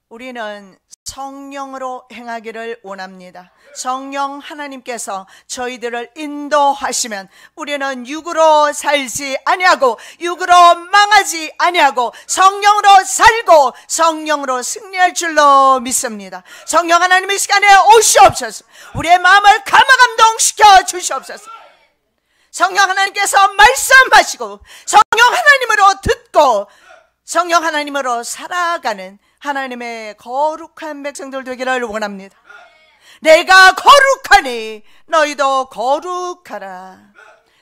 우리는 성령으로 행하기를 원합니다. 성령 하나님께서 저희들을 인도하시면 우리는 육으로 살지 아니하고 육으로 망하지 아니하고 성령으로 살고 성령으로 승리할 줄로 믿습니다. 성령 하나님 이 시간에 오시옵소서. 우리의 마음을 감화감동시켜 주시옵소서. 성령 하나님께서 말씀하시고 성령 하나님으로 듣고 성령 하나님으로 살아가는 하나님의 거룩한 백성들 되기를 원합니다. 내가 거룩하니 너희도 거룩하라.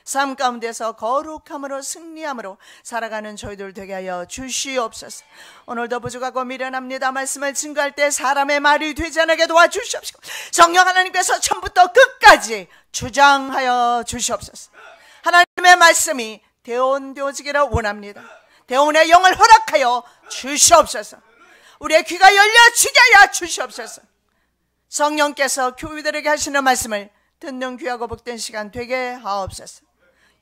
삶 가운데서 거룩함으로 승리함으로 살아가는 저희들 되게 하여 주시옵소서. 오늘도 부족하고 미련합니다. 말씀을 증거할 때 사람의 말이 되지 않게 도와주시옵소서. 성령 하나님께서 처음부터 끝까지 주장하여 주시옵소서. 하나님의 말씀이 대온되어지기를 원합니다. 대온의 영을 허락하여 주시옵소서. 우리의 귀가 열려지게 하여 주시옵소서. 성령께서 교우들에게 하시는 말씀을 듣는 귀하고 복된 시간 되게 하옵소서.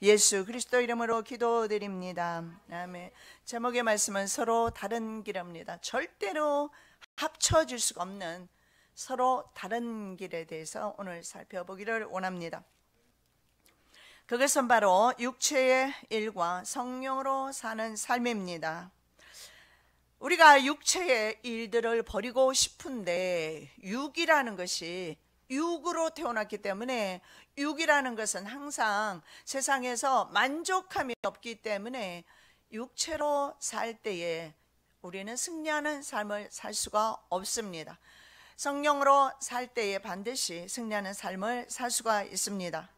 예수 그리스도 이름으로 기도드립니다. 아멘. 제목의 말씀은 서로 다른 길입니다. 절대로 합쳐질 수가 없는 서로 다른 길에 대해서 오늘 살펴보기를 원합니다. 그것은 바로 육체의 일과 성령으로 사는 삶입니다. 우리가 육체의 일들을 버리고 싶은데 육이라는 것이 육으로 태어났기 때문에 육이라는 것은 항상 세상에서 만족함이 없기 때문에 육체로 살 때에 우리는 승리하는 삶을 살 수가 없습니다. 성령으로 살 때에 반드시 승리하는 삶을 살 수가 있습니다.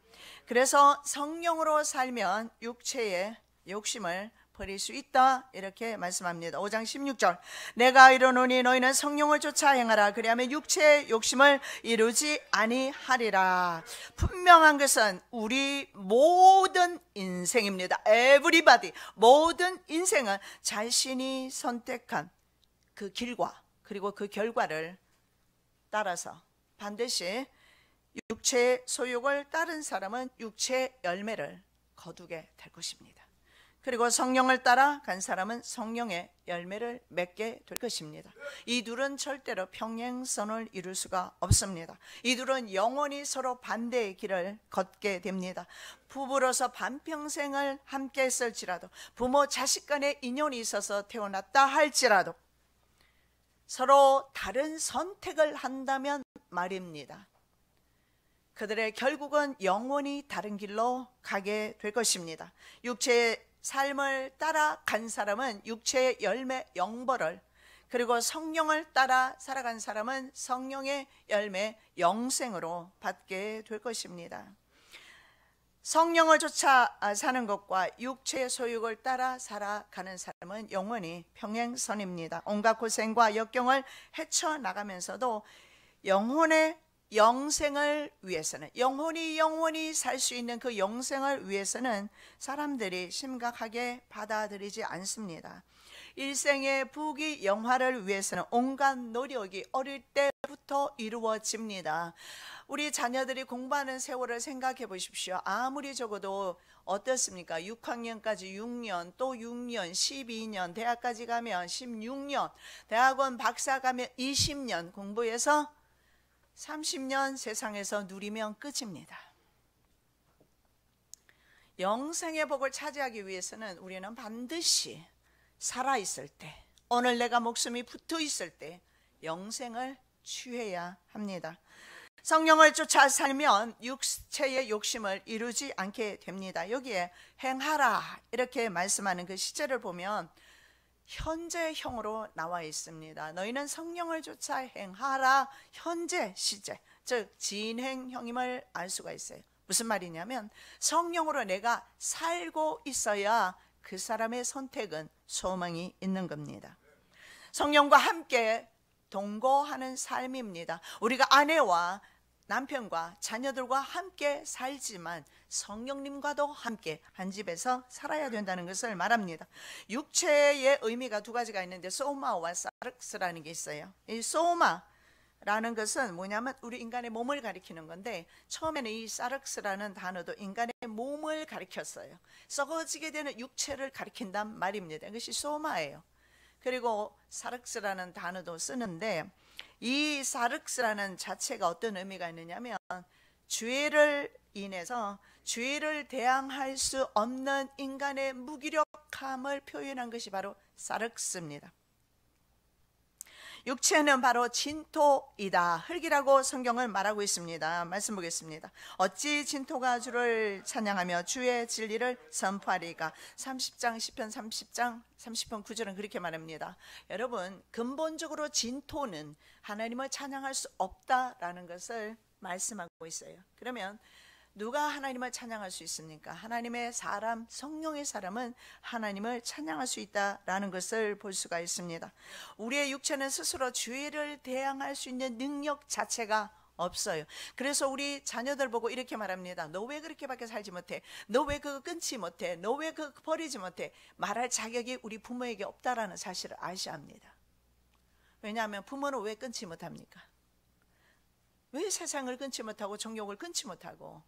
그래서 성령으로 살면 육체의 욕심을 버릴 수 있다 이렇게 말씀합니다. 5장 16절 내가 이르노니 너희는 성령을 쫓아 행하라. 그리하면 육체의 욕심을 이루지 아니하리라. 분명한 것은 우리 모든 인생입니다. Everybody 모든 인생은 자신이 선택한 그 길과 그리고 그 결과를 따라서 반드시 육체의 소욕을 따른 사람은 육체의 열매를 거두게 될 것입니다. 그리고 성령을 따라 간 사람은 성령의 열매를 맺게 될 것입니다. 이 둘은 절대로 평행선을 이룰 수가 없습니다. 이 둘은 영원히 서로 반대의 길을 걷게 됩니다. 부부로서 반평생을 함께 했을지라도 부모 자식 간의 인연이 있어서 태어났다 할지라도 서로 다른 선택을 한다면 말입니다. 그들의 결국은 영원히 다른 길로 가게 될 것입니다. 육체의 삶을 따라간 사람은 육체의 열매 영벌을, 그리고 성령을 따라 살아간 사람은 성령의 열매 영생으로 받게 될 것입니다. 성령을 쫓아 사는 것과 육체의 소욕을 따라 살아가는 사람은 영원히 평행선입니다. 온갖 고생과 역경을 헤쳐나가면서도 영혼의 영생을 위해서는, 영원히 살 수 있는 그 영생을 위해서는 사람들이 심각하게 받아들이지 않습니다. 일생의 부귀 영화를 위해서는 온갖 노력이 어릴 때부터 이루어집니다. 우리 자녀들이 공부하는 세월을 생각해 보십시오. 아무리 적어도 어떻습니까? 6학년까지 6년, 또 6년, 12년, 대학까지 가면 16년, 대학원 박사 가면 20년 공부해서 30년 세상에서 누리면 끝입니다. 영생의 복을 차지하기 위해서는 우리는 반드시 살아있을 때, 오늘 내가 목숨이 붙어 있을 때 영생을 취해야 합니다. 성령을 쫓아 살면 육체의 욕심을 이루지 않게 됩니다. 여기에 행하라 이렇게 말씀하는 그 시제를 보면 현재형으로 나와 있습니다. 너희는 성령을 쫓아 행하라. 현재 시제, 즉 진행형임을 알 수가 있어요. 무슨 말이냐면 성령으로 내가 살고 있어야 그 사람의 선택은 소망이 있는 겁니다. 성령과 함께 동거하는 삶입니다. 우리가 아내와 남편과 자녀들과 함께 살지만 성령님과도 함께 한 집에서 살아야 된다는 것을 말합니다. 육체의 의미가 두 가지가 있는데 소마와 사르스라는 게 있어요. 이 소마라는 것은 뭐냐면 우리 인간의 몸을 가리키는 건데, 처음에는 이 사르스라는 단어도 인간의 몸을 가리켰어요. 썩어지게 되는 육체를 가리킨단 말입니다. 이것이 소마예요. 그리고 사륵스라는 단어도 쓰는데, 이 사륵스라는 자체가 어떤 의미가 있느냐면 죄를 인해서 죄를 대항할 수 없는 인간의 무기력함을 표현한 것이 바로 사륵스입니다. 육체는 바로 진토이다, 흙이라고 성경은 말하고 있습니다. 말씀 보겠습니다. 어찌 진토가 주를 찬양하며 주의 진리를 선포하리까. 30장 시편 30장 30편 9절은 그렇게 말합니다. 여러분, 근본적으로 진토는 하나님을 찬양할 수 없다라는 것을 말씀하고 있어요. 그러면 누가 하나님을 찬양할 수 있습니까? 하나님의 사람, 성령의 사람은 하나님을 찬양할 수 있다라는 것을 볼 수가 있습니다. 우리의 육체는 스스로 죄를 대항할 수 있는 능력 자체가 없어요. 그래서 우리 자녀들 보고 이렇게 말합니다. 너 왜 그렇게밖에 살지 못해? 너 왜 그거 끊지 못해? 너 왜 그거 버리지 못해? 말할 자격이 우리 부모에게 없다라는 사실을 아셔야 합니다. 왜냐하면 부모는 왜 끊지 못합니까? 왜 세상을 끊지 못하고 정욕을 끊지 못하고?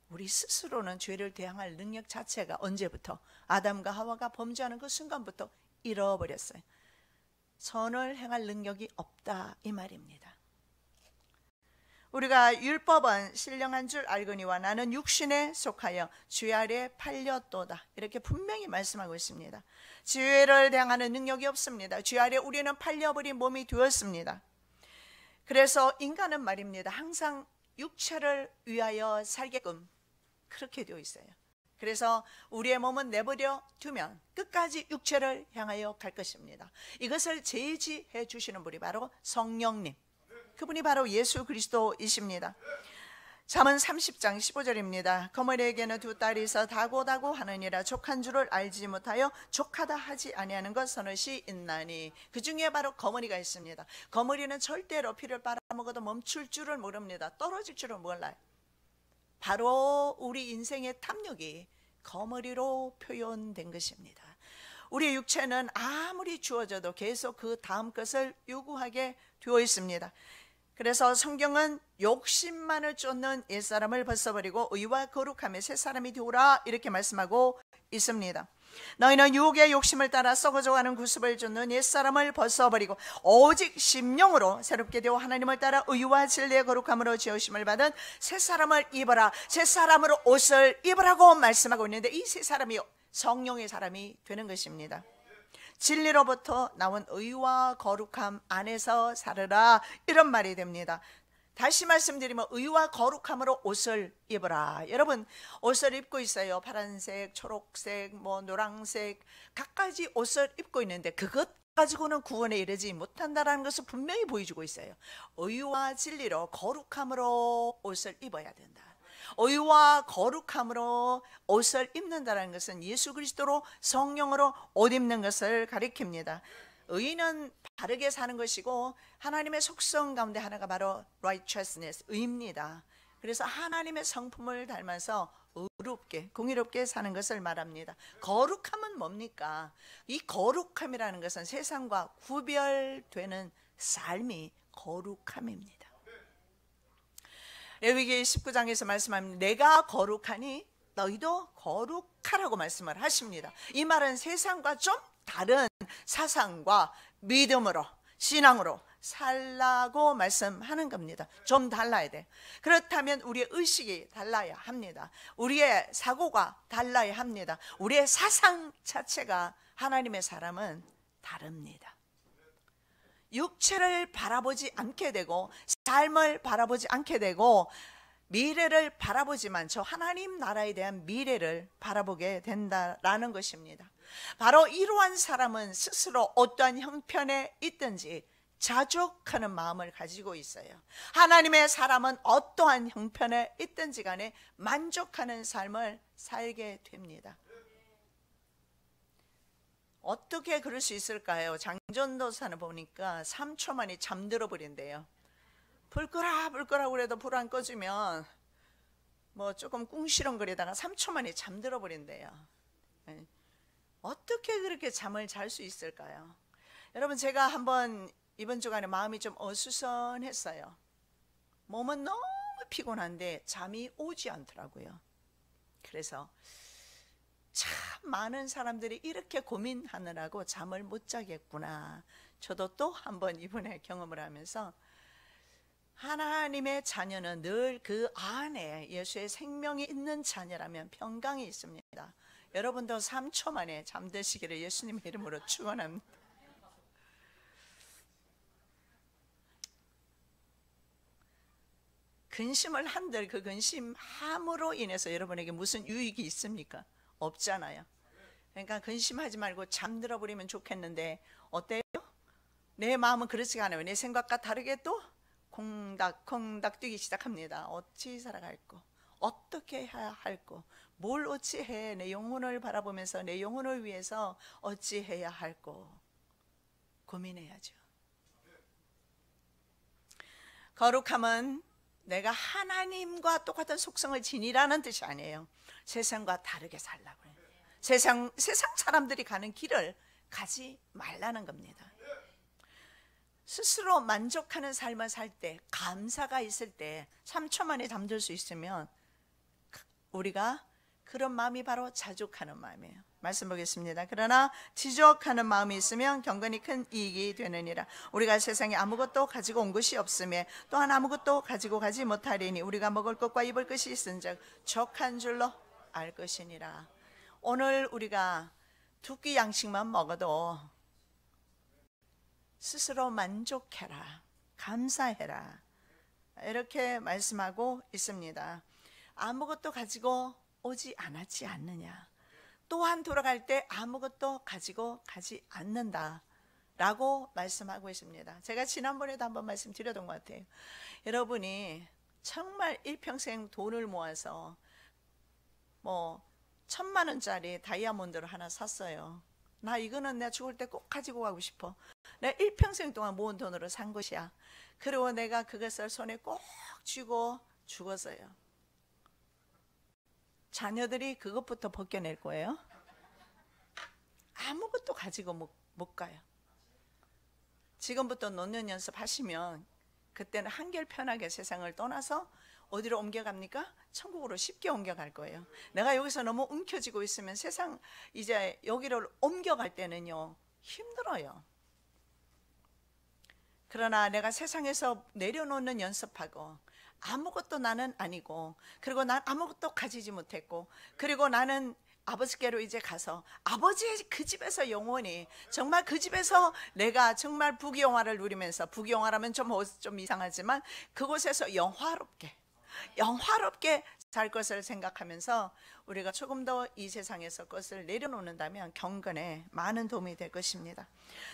우리 스스로는 죄를 대항할 능력 자체가 언제부터? 아담과 하와가 범죄하는 그 순간부터 잃어버렸어요. 선을 행할 능력이 없다, 이 말입니다. 우리가 율법은 신령한 줄 알거니와 나는 육신에 속하여 죄 아래 팔렸도다, 이렇게 분명히 말씀하고 있습니다. 죄를 대항하는 능력이 없습니다. 죄 아래 우리는 팔려버린 몸이 되었습니다. 그래서 인간은 말입니다, 항상 육체를 위하여 살게끔 그렇게 되어 있어요. 그래서 우리의 몸은 내버려 두면 끝까지 육체를 향하여 갈 것입니다. 이것을 제지해 주시는 분이 바로 성령님, 그분이 바로 예수 그리스도이십니다. 잠언 30장 15절입니다. 거머리에게는 두 딸이 있어 다고다고 하느니라. 족한 줄을 알지 못하여 족하다 하지 아니하는 것 서너시 있나니. 그 중에 바로 거머리가 있습니다. 거머리는 절대로 피를 빨아먹어도 멈출 줄을 모릅니다. 떨어질 줄을 몰라요. 바로 우리 인생의 탐욕이 거머리로 표현된 것입니다. 우리 육체는 아무리 주어져도 계속 그 다음 것을 요구하게 되어 있습니다. 그래서 성경은 욕심만을 쫓는 옛사람을 벗어버리고 의와 거룩함의 새 사람이 되오라, 이렇게 말씀하고 있습니다. 너희는 유혹의 욕심을 따라 썩어져가는 구습을 쫓는 옛사람을 벗어버리고 오직 심령으로 새롭게 되어 하나님을 따라 의와 진리의 거룩함으로 지으심을 받은 새 사람을 입어라. 새 사람으로 옷을 입으라고 말씀하고 있는데, 이 새 사람이 성령의 사람이 되는 것입니다. 진리로부터 나온 의와 거룩함 안에서 살으라, 이런 말이 됩니다. 다시 말씀드리면 의와 거룩함으로 옷을 입어라. 여러분, 옷을 입고 있어요. 파란색, 초록색, 노란색, 각가지 옷을 입고 있는데 그것 가지고는 구원에 이르지 못한다는 것을 분명히 보여주고 있어요. 의와 진리로 거룩함으로 옷을 입어야 된다. 의와 거룩함으로 옷을 입는다는 것은 예수 그리스도로 성령으로 옷 입는 것을 가리킵니다. 의는 바르게 사는 것이고 하나님의 속성 가운데 하나가 바로 righteousness, 의입니다. 그래서 하나님의 성품을 닮아서 의롭게, 공의롭게 사는 것을 말합니다. 거룩함은 뭡니까? 이 거룩함이라는 것은 세상과 구별되는 삶이 거룩함입니다. 레위기 19장에서 말씀합니다. 내가 거룩하니 너희도 거룩하라고 말씀을 하십니다. 이 말은 세상과 좀 다른 사상과 믿음으로, 신앙으로 살라고 말씀하는 겁니다. 좀 달라야 돼. 그렇다면 우리의 의식이 달라야 합니다. 우리의 사고가 달라야 합니다. 우리의 사상 자체가 하나님의 사람은 다릅니다. 육체를 바라보지 않게 되고 삶을 바라보지 않게 되고 미래를 바라보지만 저 하나님 나라에 대한 미래를 바라보게 된다라는 것입니다. 바로 이러한 사람은 스스로 어떠한 형편에 있든지 자족하는 마음을 가지고 있어요. 하나님의 사람은 어떠한 형편에 있든지 간에 만족하는 삶을 살게 됩니다. 어떻게 그럴 수 있을까요? 장전도사는 보니까 3초 만에 잠들어 버린대요. 불 끄라 그래도 불 안 꺼지면 조금 꿍시렁거리다가 3초 만에 잠들어 버린대요. 어떻게 그렇게 잠을 잘 수 있을까요? 여러분, 제가 한번 이번 주간에 마음이 좀 어수선했어요. 몸은 너무 피곤한데 잠이 오지 않더라고요. 그래서 참 많은 사람들이 이렇게 고민하느라고 잠을 못 자겠구나. 저도 또 한 번 이번에 경험을 하면서 하나님의 자녀는 늘 그 안에 예수의 생명이 있는 자녀라면 평강이 있습니다. 여러분도 3초 만에 잠드시기를 예수님의 이름으로 축원합니다. 근심을 한들 그 근심함으로 인해서 여러분에게 무슨 유익이 있습니까? 없잖아요. 그러니까 근심하지 말고 잠들어 버리면 좋겠는데 어때요? 내 마음은 그렇지가 않아요. 내 생각과 다르게 또 콩닥콩닥 뛰기 시작합니다. 어찌 살아갈꼬, 어떻게 해야 할꼬, 뭘 어찌해, 내 영혼을 바라보면서 내 영혼을 위해서 어찌해야 할꼬 고민해야죠. 거룩함은 내가 하나님과 똑같은 속성을 지니라는 뜻이 아니에요. 세상과 다르게 살라고 해요. 세상 사람들이 가는 길을 가지 말라는 겁니다. 스스로 만족하는 삶을 살 때, 감사가 있을 때 3초 만에 잠들 수 있으면 우리가 그런 마음이 바로 자족하는 마음이에요. 말씀 보겠습니다. 그러나 지족하는 마음이 있으면 경건이 큰 이익이 되느니라. 우리가 세상에 아무것도 가지고 온 것이 없으며 또한 아무것도 가지고 가지 못하리니 우리가 먹을 것과 입을 것이 있은즉 족한 줄로 알 것이니라. 오늘 우리가 두 끼 양식만 먹어도 스스로 만족해라, 감사해라, 이렇게 말씀하고 있습니다. 아무것도 가지고 오지 않았지 않느냐, 또한 돌아갈 때 아무것도 가지고 가지 않는다 라고 말씀하고 있습니다. 제가 지난번에도 한번 말씀드렸던 것 같아요. 여러분이 정말 일평생 돈을 모아서 1,000만 원짜리 다이아몬드를 하나 샀어요. 나 이거는 내가 죽을 때 꼭 가지고 가고 싶어. 내가 일평생 동안 모은 돈으로 산 것이야. 그리고 내가 그것을 손에 꼭 쥐고 죽었어요. 자녀들이 그것부터 벗겨낼 거예요. 아무것도 가지고 못 가요. 지금부터 노년 연습하시면 그때는 한결 편하게 세상을 떠나서 어디로 옮겨갑니까? 천국으로 쉽게 옮겨갈 거예요. 내가 여기서 너무 움켜쥐고 있으면 세상 이제 여기를 옮겨갈 때는요 힘들어요. 그러나 내가 세상에서 내려놓는 연습하고 아무것도 나는 아니고, 그리고 난 아무것도 가지지 못했고, 그리고 나는 아버지께로 이제 가서 아버지의 그 집에서 영원히, 정말 그 집에서 내가 정말 부귀영화를 누리면서, 부귀영화라면 좀 이상하지만 그곳에서 영화롭게 살 것을 생각하면서 우리가 조금 더 이 세상에서 것을 내려놓는다면 경건에 많은 도움이 될 것입니다.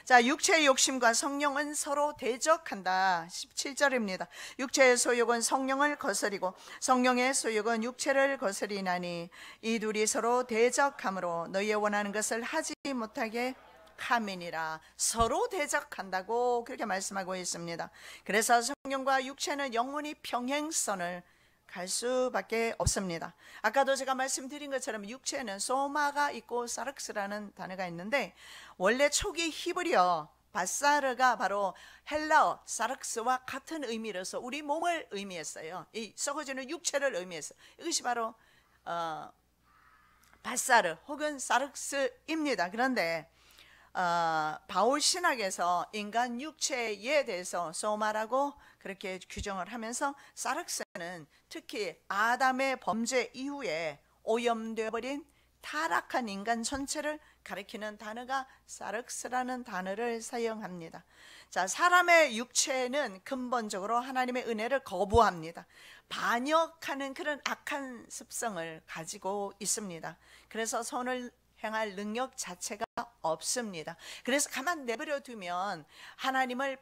자, 육체의 욕심과 성령은 서로 대적한다. 17절입니다. 육체의 소욕은 성령을 거스리고 성령의 소욕은 육체를 거스리나니 이 둘이 서로 대적함으로 너희의 원하는 것을 하지 못하게 함이니라. 서로 대적한다고 그렇게 말씀하고 있습니다. 그래서 성령과 육체는 영원히 평행선을 갈 수밖에 없습니다. 아까도 제가 말씀드린 것처럼 육체는 소마가 있고 사르크스라는 단어가 있는데, 원래 초기 히브리어 바사르가 바로 헬라어 사르크스와 같은 의미로서 우리 몸을 의미했어요. 이 썩어지는 육체를 의미했어요. 이것이 바로 바사르 혹은 사르크스입니다. 그런데 바울 신학에서 인간 육체에 대해서 소마라고 그렇게 규정을 하면서 사르크스는 특히 아담의 범죄 이후에 오염되어 버린 타락한 인간 전체를 가리키는 단어가 사르크스라는 단어를 사용합니다. 자, 사람의 육체는 근본적으로 하나님의 은혜를 거부합니다. 반역하는 그런 악한 습성을 가지고 있습니다. 그래서 선을 행할 능력 자체가 없습니다. 그래서 가만 내버려 두면 하나님을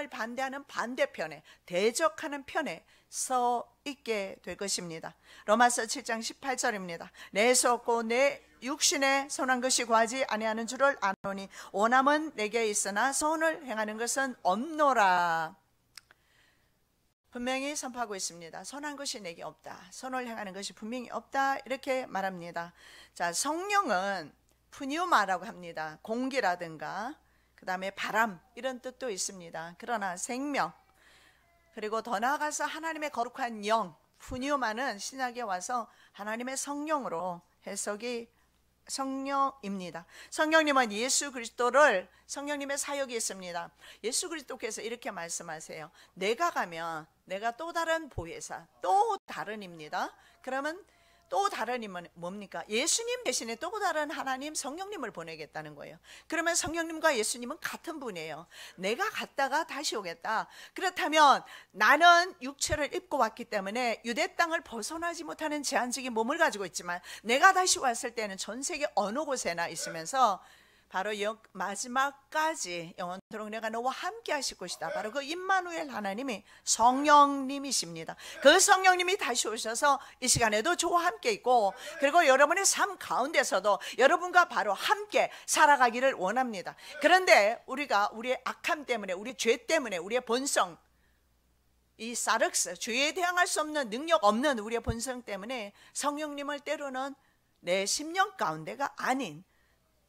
반대하는 반대편에, 대적하는 편에 서 있게 될 것입니다. 로마서 7장 18절입니다. 내 썩고 내 육신에 선한 것이 구하지 아니하는 줄을 아노니 원함은 내게 있으나 선을 행하는 것은 없노라. 분명히 선포하고 있습니다. 선한 것이 내게 없다, 선을 행하는 것이 분명히 없다, 이렇게 말합니다. 자, 성령은 푸뉴마라고 합니다. 공기라든가 그 다음에 바람, 이런 뜻도 있습니다. 그러나 생명, 그리고 더 나아가서 하나님의 거룩한 영, 푸뉴마는 신약에 와서 하나님의 성령으로 해석이 성령입니다. 성령님은 예수 그리스도를, 성령님의 사역이 있습니다. 예수 그리스도께서 이렇게 말씀하세요. 내가 가면 내가 또 다른 보혜사, 또 다른입니다. 그러면 또 다른이면 뭡니까? 예수님 대신에 또 다른 하나님 성령님을 보내겠다는 거예요. 그러면 성령님과 예수님은 같은 분이에요. 내가 갔다가 다시 오겠다. 그렇다면 나는 육체를 입고 왔기 때문에 유대 땅을 벗어나지 못하는 제한적인 몸을 가지고 있지만 내가 다시 왔을 때는 전 세계 어느 곳에나 있으면서 바로 마지막까지 영원토록 내가 너와 함께 하실 것이다. 바로 그 임마누엘 하나님이 성령님이십니다. 그 성령님이 다시 오셔서 이 시간에도 저와 함께 있고, 그리고 여러분의 삶 가운데서도 여러분과 바로 함께 살아가기를 원합니다. 그런데 우리가 우리의 악함 때문에, 우리 죄 때문에, 우리의 본성, 이 사륵스, 죄에 대항할 수 없는 능력 없는 우리의 본성 때문에 성령님을 때로는 내 심령 가운데가 아닌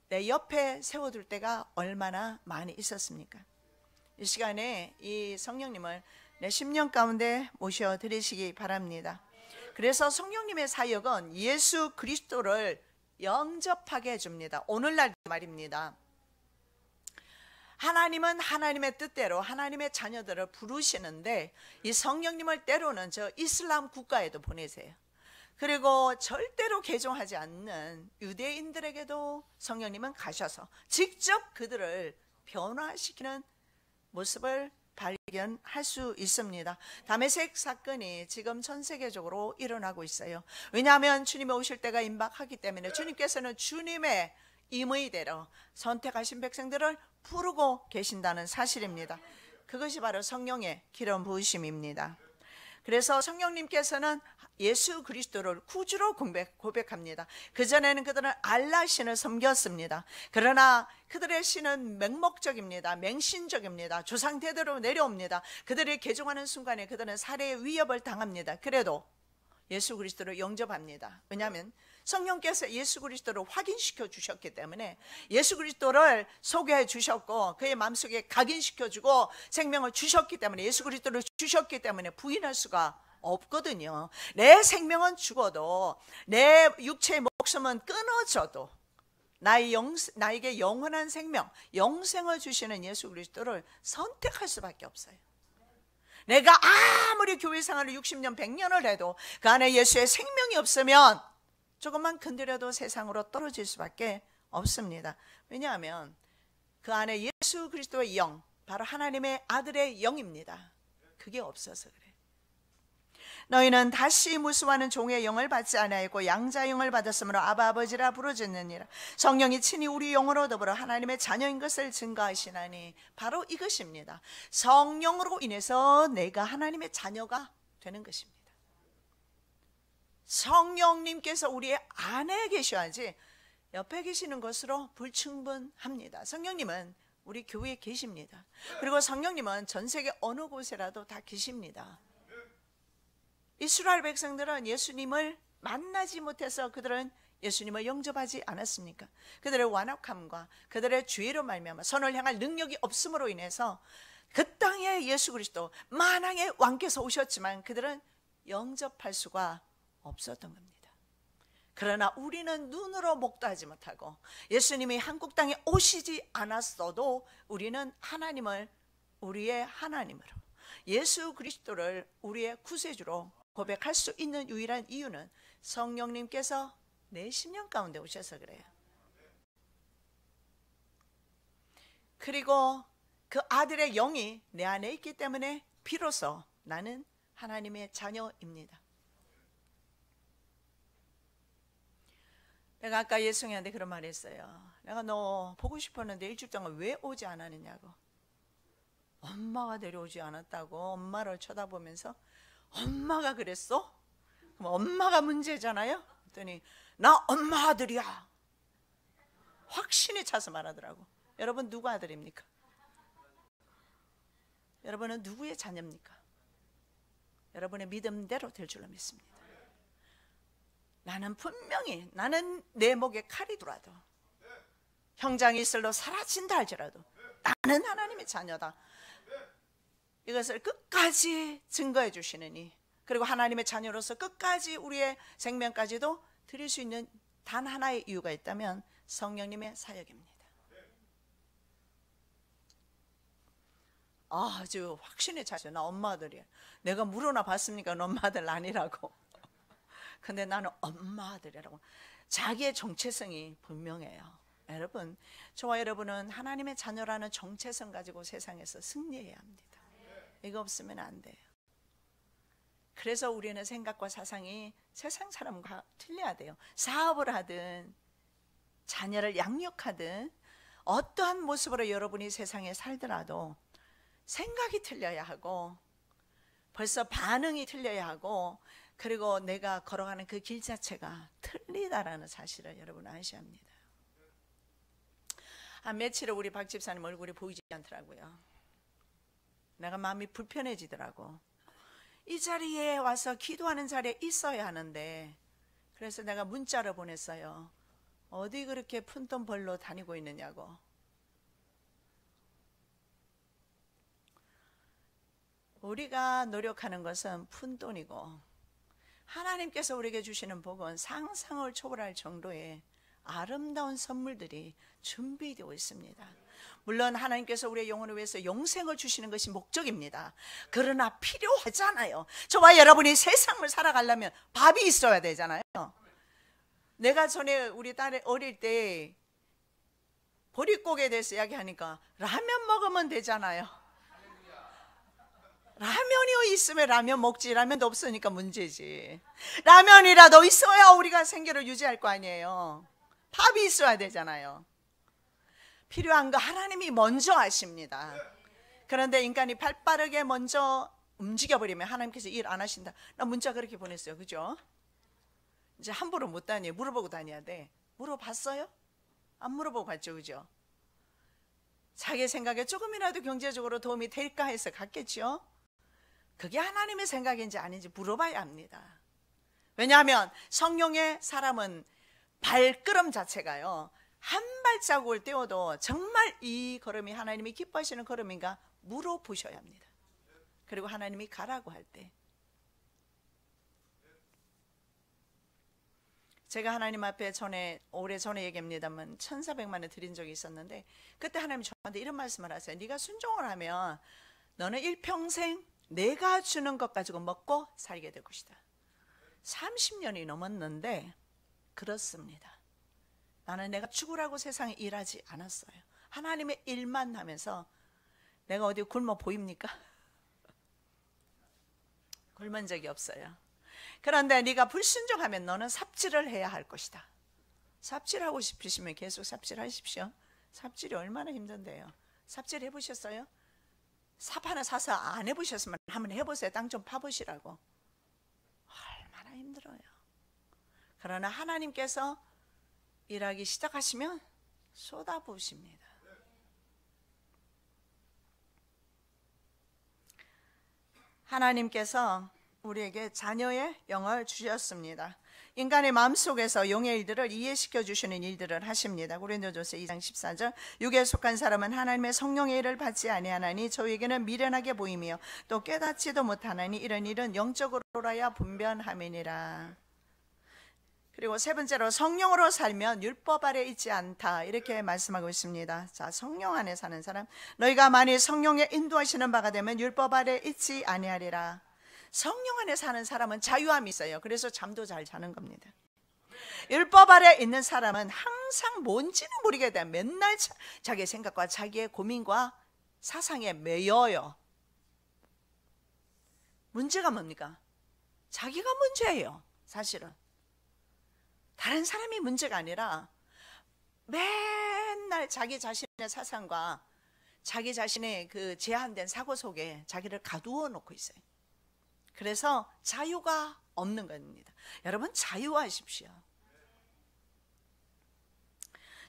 내 옆에 세워둘 때가 얼마나 많이 있었습니까? 이 시간에 이 성령님을 내 심령 가운데 모셔드리시기 바랍니다. 그래서 성령님의 사역은 예수 그리스도를 영접하게 해줍니다. 오늘날 말입니다. 하나님은 하나님의 뜻대로 하나님의 자녀들을 부르시는데 이 성령님을 때로는 저 이슬람 국가에도 보내세요. 그리고 절대로 개종하지 않는 유대인들에게도 성령님은 가셔서 직접 그들을 변화시키는 모습을 발견할 수 있습니다. 다메섹 사건이 지금 전 세계적으로 일어나고 있어요. 왜냐하면 주님이 오실 때가 임박하기 때문에 주님께서는 주님의 임의대로 선택하신 백성들을 부르고 계신다는 사실입니다. 그것이 바로 성령의 기름 부으심입니다. 그래서 성령님께서는 예수 그리스도를 구주로 고백합니다. 그전에는 그들은 알라 신을 섬겼습니다. 그러나 그들의 신은 맹목적입니다. 맹신적입니다. 조상 대대로 내려옵니다. 그들이 개종하는 순간에 그들은 살해의 위협을 당합니다. 그래도 예수 그리스도를 영접합니다. 왜냐하면 성령께서 예수 그리스도를 확인시켜 주셨기 때문에, 예수 그리스도를 소개해 주셨고 그의 마음속에 각인시켜 주고 생명을 주셨기 때문에, 예수 그리스도를 주셨기 때문에 부인할 수가 없거든요. 내 생명은 죽어도, 내 육체의 목숨은 끊어져도 나에게 영원한 생명, 영생을 주시는 예수 그리스도를 선택할 수밖에 없어요. 내가 아무리 교회 생활을 60년 100년을 해도 그 안에 예수의 생명이 없으면 조금만 건드려도 세상으로 떨어질 수밖에 없습니다. 왜냐하면 그 안에 예수 그리스도의 영, 바로 하나님의 아들의 영입니다. 그게 없어서 그래. 너희는 다시 무수하는 종의 영을 받지 아니하였고 양자의 영을 받았으므로 아바 아버지라 부르짖느니라. 성령이 친히 우리 영으로 더불어 하나님의 자녀인 것을 증거하시나니, 바로 이것입니다. 성령으로 인해서 내가 하나님의 자녀가 되는 것입니다. 성령님께서 우리 안에 계셔야지 옆에 계시는 것으로 불충분합니다. 성령님은 우리 교회에 계십니다. 그리고 성령님은 전 세계 어느 곳에라도 다 계십니다. 이스라엘 백성들은 예수님을 만나지 못해서 그들은 예수님을 영접하지 않았습니까? 그들의 완악함과 그들의 죄로 말미암아 선을 향할 능력이 없음으로 인해서 그 땅에 예수 그리스도 만왕의 왕께서 오셨지만 그들은 영접할 수가 없었던 겁니다. 그러나 우리는 눈으로 목도 하지 못하고 예수님이 한국 땅에 오시지 않았어도 우리는 하나님을 우리의 하나님으로, 예수 그리스도를 우리의 구세주로 고백할 수 있는 유일한 이유는 성령님께서 내 심령 가운데 오셔서 그래요. 그리고 그 아들의 영이 내 안에 있기 때문에 비로소 나는 하나님의 자녀입니다. 내가 아까 예송이한테 그런 말 했어요. 내가 너 보고 싶었는데 일주일 동안 왜 오지 않았느냐고. 엄마가 데려오지 않았다고 엄마를 쳐다보면서, 엄마가 그랬어? 그럼 엄마가 문제잖아요. 그랬더니 나 엄마 아들이야, 확신에 차서 말하더라고. 여러분 누구 아들입니까? 여러분은 누구의 자녀입니까? 여러분의 믿음대로 될 줄로 믿습니다. 나는 분명히, 나는 내 목에 칼이 들어와도, 형장이 이슬로 사라진다 할지라도 나는 하나님의 자녀다. 이것을 끝까지 증거해 주시느니, 그리고 하나님의 자녀로서 끝까지 우리의 생명까지도 드릴 수 있는 단 하나의 이유가 있다면 성령님의 사역입니다. 아주 확신에 차죠. 나 엄마 아들이야. 내가 물어나 봤습니까? 엄마 아들 아니라고. 근데 나는 엄마 아들이라고. 자기의 정체성이 분명해요. 여러분, 저와 여러분은 하나님의 자녀라는 정체성 가지고 세상에서 승리해야 합니다. 이거 없으면 안 돼요. 그래서 우리는 생각과 사상이 세상 사람과 틀려야 돼요. 사업을 하든 자녀를 양육하든 어떠한 모습으로 여러분이 세상에 살더라도 생각이 틀려야 하고 벌써 반응이 틀려야 하고 그리고 내가 걸어가는 그 길 자체가 틀리다라는 사실을 여러분 아셔야 합니다. 한 며칠 후 우리 박 집사님 얼굴이 보이지 않더라고요. 내가 마음이 불편해지더라고. 이 자리에 와서 기도하는 자리에 있어야 하는데, 그래서 내가 문자를 보냈어요. 어디 그렇게 푼돈 벌러 다니고 있느냐고. 우리가 노력하는 것은 푼돈이고 하나님께서 우리에게 주시는 복은 상상을 초월할 정도의 아름다운 선물들이 준비되어 있습니다. 물론 하나님께서 우리의 영혼을 위해서 영생을 주시는 것이 목적입니다. 그러나 필요하잖아요. 저와 여러분이 세상을 살아가려면 밥이 있어야 되잖아요. 내가 전에 우리 딸이 어릴 때 보릿고개에 대해서 이야기하니까 라면 먹으면 되잖아요. 라면이 있으면 라면 먹지. 라면도 없으니까 문제지. 라면이라도 있어야 우리가 생계를 유지할 거 아니에요. 밥이 있어야 되잖아요. 필요한 거 하나님이 먼저 아십니다. 그런데 인간이 발빠르게 먼저 움직여버리면 하나님께서 일 안 하신다. 나 문자 그렇게 보냈어요. 그죠? 이제 함부로 못 다녀요. 물어보고 다녀야 돼. 물어봤어요? 안 물어보고 갔죠. 그죠? 자기 생각에 조금이라도 경제적으로 도움이 될까 해서 갔겠죠. 그게 하나님의 생각인지 아닌지 물어봐야 합니다. 왜냐하면 성령의 사람은 발걸음 자체가요, 한 발자국을 떼어도 정말 이 걸음이 하나님이 기뻐하시는 걸음인가 물어보셔야 합니다. 그리고 하나님이 가라고 할 때, 제가 하나님 앞에 오래전에 얘기합니다만 1,400만 원 드린 적이 있었는데, 그때 하나님이 저한테 이런 말씀을 하세요. 네가 순종을 하면 너는 일평생 내가 주는 것 가지고 먹고 살게 될 것이다. 30년이 넘었는데 그렇습니다. 나는 내가 죽으라고 세상에 일하지 않았어요. 하나님의 일만 하면서 내가 어디 굶어 보입니까? 굶은 적이 없어요. 그런데 네가 불순종하면 너는 삽질을 해야 할 것이다. 삽질하고 싶으시면 계속 삽질하십시오. 삽질이 얼마나 힘든데요. 삽질 해보셨어요? 삽 하나 사서 안 해보셨으면 한번 해보세요. 땅 좀 파보시라고. 얼마나 힘들어요. 그러나 하나님께서 일하기 시작하시면 쏟아부으십니다. 하나님께서 우리에게 자녀의 영을 주셨습니다. 인간의 마음속에서 영의 일들을 이해시켜 주시는 일들을 하십니다. 고린도전서 2장 14절, 육에 속한 사람은 하나님의 성령의 일을 받지 아니하나니 저에게는 미련하게 보이며 또 깨닫지도 못하나니 이런 일은 영적으로라야 분별함이니라. 그리고 세 번째로, 성령으로 살면 율법 아래 있지 않다, 이렇게 말씀하고 있습니다. 자, 성령 안에 사는 사람, 너희가 만일 성령의 인도하시는 바가 되면 율법 아래 있지 아니하리라. 성령 안에 사는 사람은 자유함이 있어요. 그래서 잠도 잘 자는 겁니다. 율법 아래 있는 사람은 항상 뭔지는 모르게 돼. 맨날 자기의 생각과 자기의 고민과 사상에 매여요. 문제가 뭡니까? 자기가 문제예요. 사실은 다른 사람이 문제가 아니라 맨날 자기 자신의 사상과 자기 자신의 그 제한된 사고 속에 자기를 가두어 놓고 있어요. 그래서 자유가 없는 겁니다. 여러분, 자유하십시오.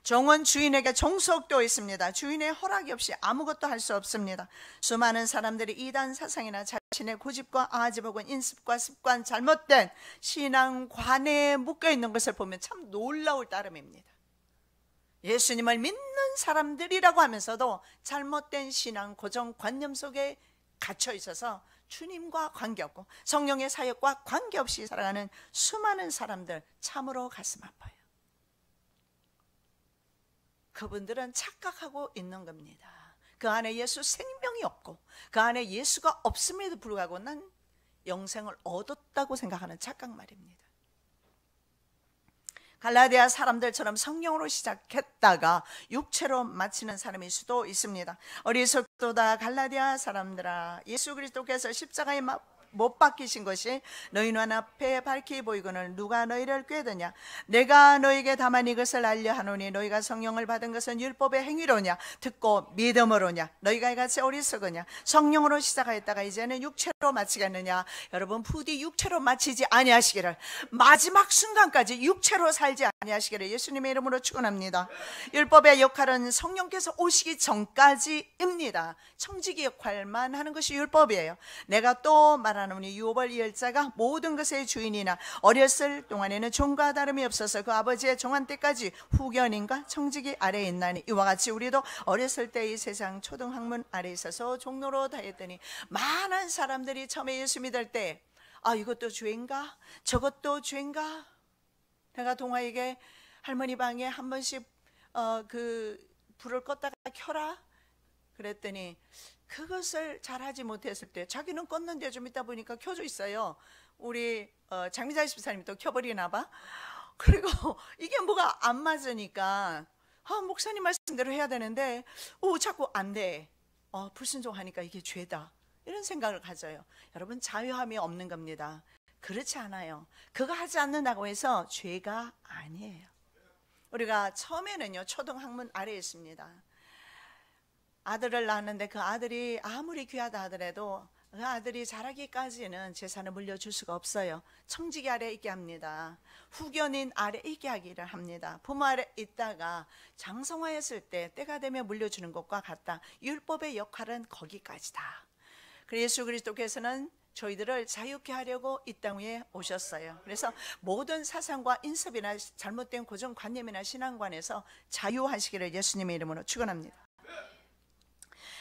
종은 주인에게 종속되어 있습니다. 주인의 허락이 없이 아무것도 할 수 없습니다. 수많은 사람들이 이단 사상이나 자신의 고집과 아집 혹은 인습과 습관, 잘못된 신앙관에 묶여 있는 것을 보면 참 놀라울 따름입니다. 예수님을 믿는 사람들이라고 하면서도 잘못된 신앙, 고정관념 속에 갇혀 있어서 주님과 관계없고 성령의 사역과 관계없이 살아가는 수많은 사람들, 참으로 가슴 아파요. 그분들은 착각하고 있는 겁니다. 그 안에 예수 생명이 없고 그 안에 예수가 없음에도 불구하고 난 영생을 얻었다고 생각하는 착각 말입니다. 갈라디아 사람들처럼 성령으로 시작했다가 육체로 마치는 사람일 수도 있습니다. 어리석도다 갈라디아 사람들아, 예수 그리스도께서 십자가에 못 박히신 것이 너희 눈앞에 밝히 보이거늘 누가 너희를 꾀드냐? 내가 너희에게 다만 이것을 알려 하노니 너희가 성령을 받은 것은 율법의 행위로냐 듣고 믿음으로냐? 너희가 이같이 어리석으냐? 성령으로 시작하였다가 이제는 육체로 마치겠느냐? 여러분, 부디 육체로 마치지 아니하시기를, 마지막 순간까지 육체로 살지 아니하시기를 예수님의 이름으로 축원합니다. 율법의 역할은 성령께서 오시기 전까지입니다. 청지기 역할만 하는 것이 율법이에요. 내가 또 말하노니 유업을 이을 자가 모든 것의 주인이나 어렸을 동안에는 종과 다름이 없어서 그 아버지의 종한 때까지 후견인과 청지기 아래에 있나니 이와 같이 우리도 어렸을 때 이 세상 초등학문 아래에 있어서 종로로 다녔더니, 많은 사람들이 처음에 예수 믿을 때 이것도 죄인가 저것도 죄인가, 내가 동아에게 할머니 방에 한 번씩 그 불을 껐다가 켜라 그랬더니 그것을 잘하지 못했을 때 자기는 껐는데 좀 있다 보니까 켜져 있어요. 우리 장미자 집사님이 또 켜버리나 봐. 그리고 이게 뭐가 안 맞으니까 목사님 말씀대로 해야 되는데 자꾸 안 돼. 불순종하니까 이게 죄다, 이런 생각을 가져요. 여러분, 자유함이 없는 겁니다. 그렇지 않아요. 그거 하지 않는다고 해서 죄가 아니에요. 우리가 처음에는요 초등학문 아래에 있습니다. 아들을 낳았는데 그 아들이 아무리 귀하다 하더라도 그 아들이 자라기까지는 재산을 물려줄 수가 없어요. 청지기 아래 있게 합니다. 후견인 아래 있게 하기를 합니다. 부모 아래 있다가 장성화했을 때 때가 되면 물려주는 것과 같다. 율법의 역할은 거기까지다. 그래서 예수 그리스도께서는 저희들을 자유케 하려고 이 땅 위에 오셨어요. 그래서 모든 사상과 인습이나 잘못된 고정관념이나 신앙관에서 자유하시기를 예수님의 이름으로 축원합니다.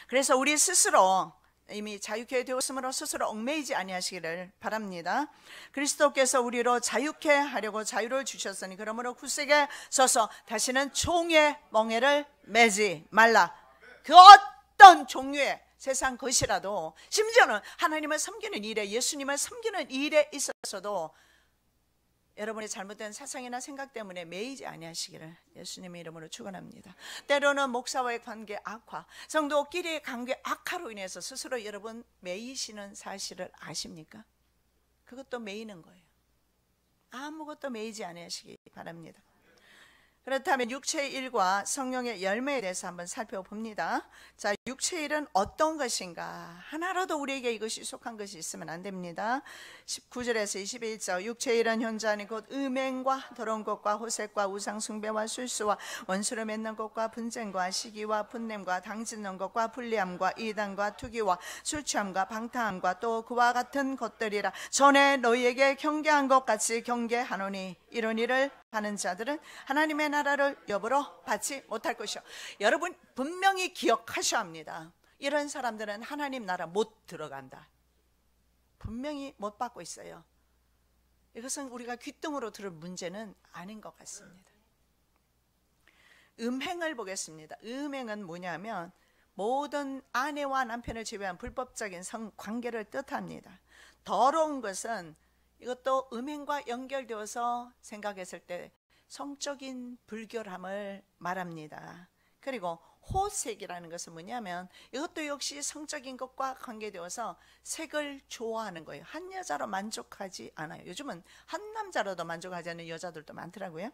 그래서 우리 스스로 이미 자유케 되었으므로 스스로 얽매이지 아니하시기를 바랍니다. 그리스도께서 우리로 자유케 하려고 자유를 주셨으니 그러므로 굳세게 서서 다시는 종의 멍에를 매지 말라. 그 어떤 종류의 세상 것이라도, 심지어는 하나님을 섬기는 일에, 예수님을 섬기는 일에 있어서도 여러분의 잘못된 사상이나 생각 때문에 매이지 아니하시기를 예수님의 이름으로 축원합니다. 때로는 목사와의 관계 악화, 성도끼리의 관계 악화로 인해서 스스로 여러분 매이시는 사실을 아십니까? 그것도 매이는 거예요. 아무것도 매이지 아니하시기 바랍니다. 그렇다면 육체의 일과 성령의 열매에 대해서 한번 살펴봅니다. 자, 육체의 일은 어떤 것인가? 하나라도 우리에게 이것이 속한 것이 있으면 안 됩니다. 19절에서 21절, 육체의 일은 현저하니 곧 음행과 더러운 것과 호색과 우상숭배와 술수와 원수를 맺는 것과 분쟁과 시기와 분냄과 당짓는 것과 불리함과 이단과 투기와 술취함과 방탕함과 또 그와 같은 것들이라. 전에 너희에게 경계한 것 같이 경계하노니 이런 일을 하는 자들은 하나님의 나라를 여부로 받지 못할 것이요. 여러분 분명히 기억하셔야 합니다. 이런 사람들은 하나님 나라 못 들어간다. 분명히 못 받고 있어요. 이것은 우리가 귓등으로 들을 문제는 아닌 것 같습니다. 음행을 보겠습니다. 음행은 뭐냐면 모든 아내와 남편을 제외한 불법적인 성관계를 뜻합니다. 더러운 것은 이것도 음행과 연결되어서 생각했을 때 성적인 불결함을 말합니다. 그리고 호색이라는 것은 뭐냐면 이것도 역시 성적인 것과 관계되어서 색을 좋아하는 거예요. 한 여자로 만족하지 않아요. 요즘은 한 남자로도 만족하지 않는 여자들도 많더라고요.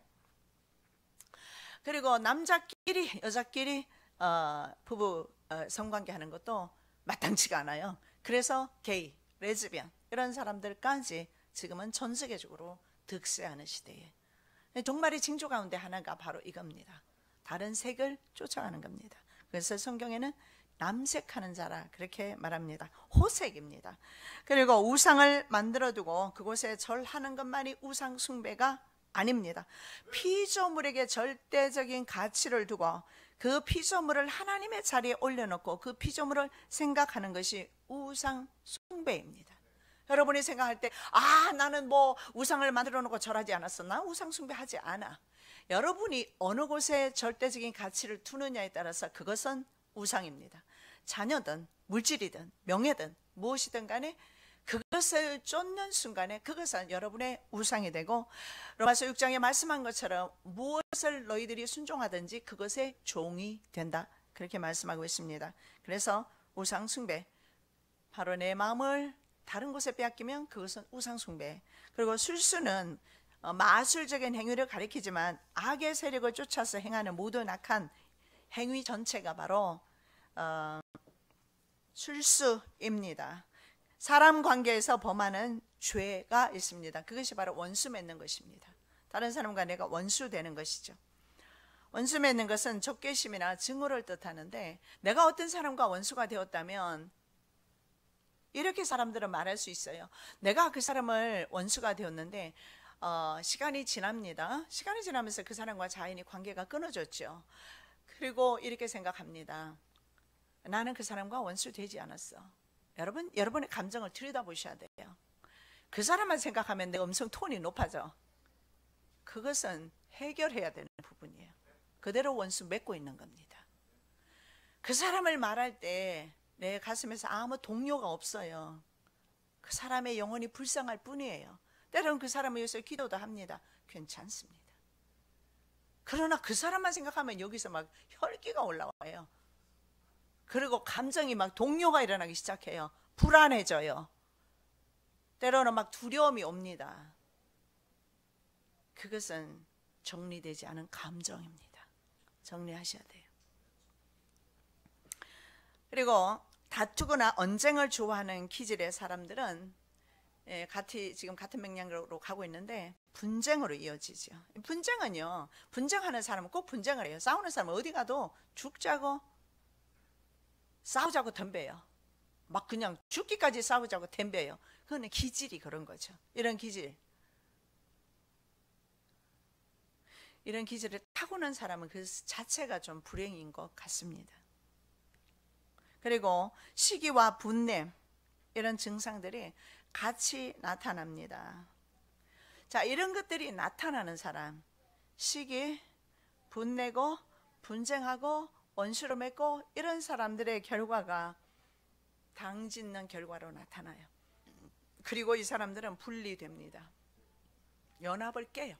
그리고 남자끼리 여자끼리 부부 성관계 하는 것도 마땅치가 않아요. 그래서 게이, 레즈비언 이런 사람들까지 지금은 전 세계적으로 득세하는 시대에 종말의 징조 가운데 하나가 바로 이겁니다. 다른 색을 쫓아가는 겁니다. 그래서 성경에는 남색하는 자라 그렇게 말합니다. 호색입니다. 그리고 우상을 만들어두고 그곳에 절하는 것만이 우상 숭배가 아닙니다. 피조물에게 절대적인 가치를 두고 그 피조물을 하나님의 자리에 올려놓고 그 피조물을 생각하는 것이 우상 숭배입니다. 여러분이 생각할 때 나는 뭐 우상을 만들어 놓고 절하지 않았어. 나 우상 숭배하지 않아. 여러분이 어느 곳에 절대적인 가치를 두느냐에 따라서 그것은 우상입니다. 자녀든 물질이든 명예든 무엇이든 간에 그것을 쫓는 순간에 그것은 여러분의 우상이 되고, 로마서 6장에 말씀한 것처럼 무엇을 너희들이 순종하든지 그것의 종이 된다, 그렇게 말씀하고 있습니다. 그래서 우상 숭배, 바로 내 마음을 다른 곳에 빼앗기면 그것은 우상 숭배. 그리고 술수는 마술적인 행위를 가리키지만 악의 세력을 쫓아서 행하는 모든 악한 행위 전체가 바로 술수입니다. 사람 관계에서 범하는 죄가 있습니다. 그것이 바로 원수 맺는 것입니다. 다른 사람과 내가 원수 되는 것이죠. 원수 맺는 것은 적개심이나 증오를 뜻하는데, 내가 어떤 사람과 원수가 되었다면 이렇게 사람들은 말할 수 있어요. 내가 그 사람을 원수가 되었는데 시간이 지납니다. 시간이 지나면서 그 사람과 자연히 관계가 끊어졌죠. 그리고 이렇게 생각합니다. 나는 그 사람과 원수 되지 않았어. 여러분의 감정을 들여다보셔야 돼요. 그 사람만 생각하면 내 음성 톤이 높아져. 그것은 해결해야 되는 부분이에요. 그대로 원수 맺고 있는 겁니다. 그 사람을 말할 때 내 가슴에서 아무 동요가 없어요. 그 사람의 영혼이 불쌍할 뿐이에요. 때로는 그 사람을 위해서 기도도 합니다. 괜찮습니다. 그러나 그 사람만 생각하면 여기서 막 혈기가 올라와요. 그리고 감정이 막 동요가 일어나기 시작해요. 불안해져요. 때로는 막 두려움이 옵니다. 그것은 정리되지 않은 감정입니다. 정리하셔야 돼요. 그리고 다투거나 언쟁을 좋아하는 기질의 사람들은 지금 같은 맥락으로 가고 있는데 분쟁으로 이어지죠. 분쟁은요, 분쟁하는 사람은 꼭 분쟁을 해요. 싸우는 사람은 어디 가도 죽자고 싸우자고 덤벼요. 막 그냥 죽기까지 싸우자고 덤벼요. 그거는 기질이 그런 거죠. 이런 기질을 타고난 사람은 그 자체가 좀 불행인 것 같습니다. 그리고 시기와 분냄, 이런 증상들이 같이 나타납니다. 자, 이런 것들이 나타나는 사람, 시기, 분내고 분쟁하고 원수로 맺고, 이런 사람들의 결과가 당짓는 결과로 나타나요. 그리고 이 사람들은 분리됩니다. 연합을 깨요.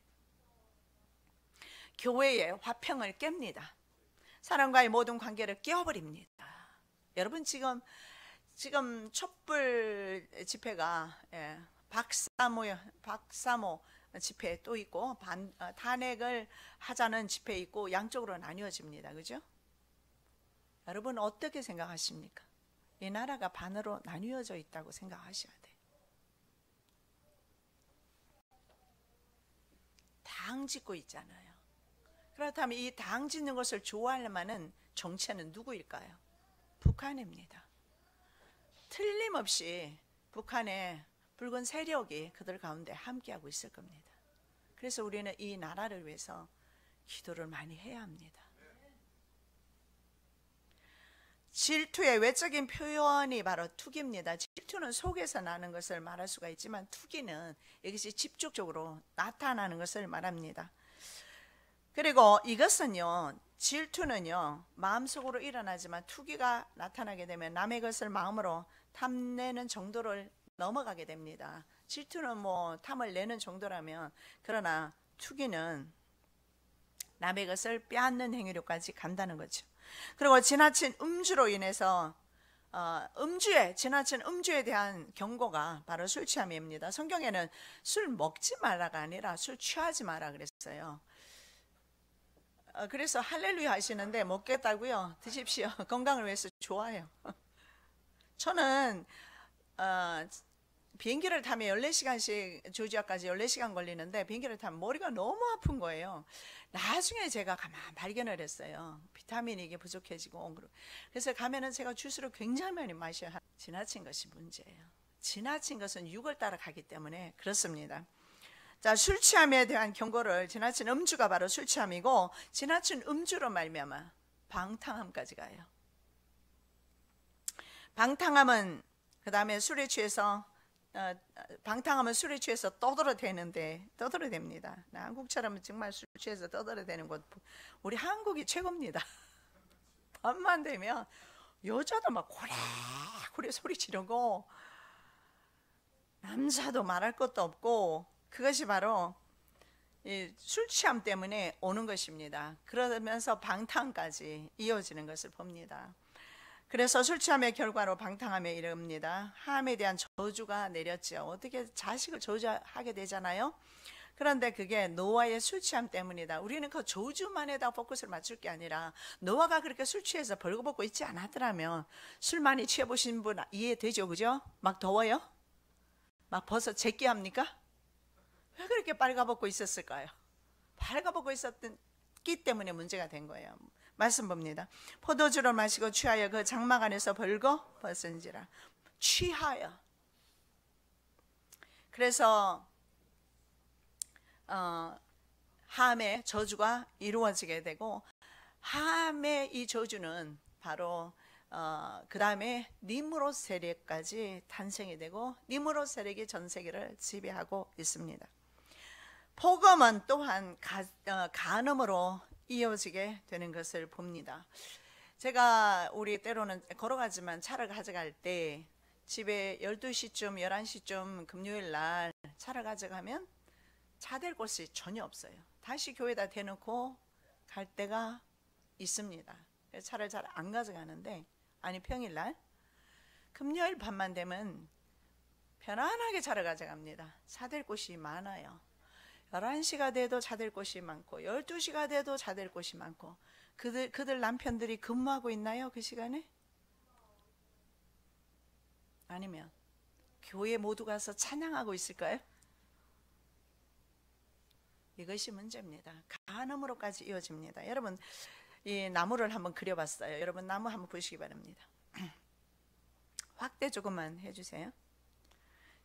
교회의 화평을 깹니다. 사람과의 모든 관계를 깨어버립니다. 여러분, 지금 촛불 집회가 박사모 집회 또 있고 탄핵을 하자는 집회 있고 양쪽으로 나뉘어집니다. 그죠? 여러분 어떻게 생각하십니까? 이 나라가 반으로 나뉘어져 있다고 생각하셔야 돼요. 당 짓고 있잖아요. 그렇다면 이 당 짓는 것을 좋아할 만한 정체는 누구일까요? 북한입니다. 틀림없이 북한의 붉은 세력이 그들 가운데 함께하고 있을 겁니다. 그래서 우리는 이 나라를 위해서 기도를 많이 해야 합니다. 질투의 외적인 표현이 바로 투기입니다. 질투는 속에서 나는 것을 말할 수가 있지만 투기는 이것이 직접적으로 나타나는 것을 말합니다. 그리고 이것은요, 질투는요 마음속으로 일어나지만 투기가 나타나게 되면 남의 것을 마음으로 탐내는 정도를 넘어가게 됩니다. 질투는 뭐 탐을 내는 정도라면, 그러나 투기는 남의 것을 빼앗는 행위로까지 간다는 거죠. 그리고 지나친 음주로 인해서 지나친 음주에 대한 경고가 바로 술 취함입니다. 성경에는 술 먹지 말라가 아니라 술 취하지 마라 그랬어요. 그래서 할렐루야 하시는데 먹겠다고요? 드십시오. 건강을 위해서 좋아요. 저는 비행기를 타면 14시간씩 조지아까지 14시간 걸리는데 비행기를 타면 머리가 너무 아픈 거예요. 나중에 제가 가만 발견을 했어요. 비타민이 이게 부족해지고. 그래서 가면은 제가 주스를 굉장히 많이 마셔야 지나친 것이 문제예요. 지나친 것은 육을 따라가기 때문에 그렇습니다. 자, 술 취함에 대한 경고를, 지나친 음주가 바로 술 취함이고, 지나친 음주로 말미암아 방탕함까지 가요. 방탕함은 그 다음에 술에 취해서 방탕하면 술에 취해서 떠들어대니다. 한국처럼 정말 술 취해서 떠들어대는 곳, 우리 한국이 최고입니다. 밤만 되면 여자도 막 고래고래 소리 지르고 남자도 말할 것도 없고, 그것이 바로 이 술 취함 때문에 오는 것입니다. 그러면서 방탕까지 이어지는 것을 봅니다. 그래서 술 취함의 결과로 방탕함에 이릅니다. 함에 대한 저주가 내렸죠. 어떻게 자식을 저주하게 되잖아요. 그런데 그게 노아의 술 취함 때문이다. 우리는 그 저주만에다 포커스를 맞출 게 아니라, 노아가 그렇게 술 취해서 벌거벗고 있지 않았더라면, 술 많이 취해보신 분 이해되죠? 그죠? 막 더워요? 막 벗어 제끼합니까? 왜 그렇게 빨가벗고 있었을까요? 빨가벗고 있었기 때문에 문제가 된 거예요. 말씀 봅니다. 포도주를 마시고 취하여 그 장막 안에서 벌거 벗은지라. 취하여. 그래서 함의 저주가 이루어지게 되고, 함의 이 저주는 바로 그 다음에 니므롯 세력까지 탄생이 되고, 니므롯 세력이 전 세계를 지배하고 있습니다. 복음은 또한 간음으로 이어지게 되는 것을 봅니다. 제가 우리 때로는 걸어가지만 차를 가져갈 때 집에 12시쯤 11시쯤 금요일 날 차를 가져가면 차 댈 곳이 전혀 없어요. 다시 교회에다 대놓고 갈 때가 있습니다. 차를 잘 안 가져가는데, 아니 평일날 금요일 밤만 되면 편안하게 차를 가져갑니다. 차 댈 곳이 많아요. 11시가 돼도 차 댈 곳이 많고 12시가 돼도 차 댈 곳이 많고. 그들 남편들이 근무하고 있나요? 그 시간에? 아니면 교회 모두 가서 찬양하고 있을까요? 이것이 문제입니다. 간음으로까지 이어집니다. 여러분, 이 나무를 한번 그려봤어요. 여러분 나무 한번 보시기 바랍니다. 확대 조금만 해주세요.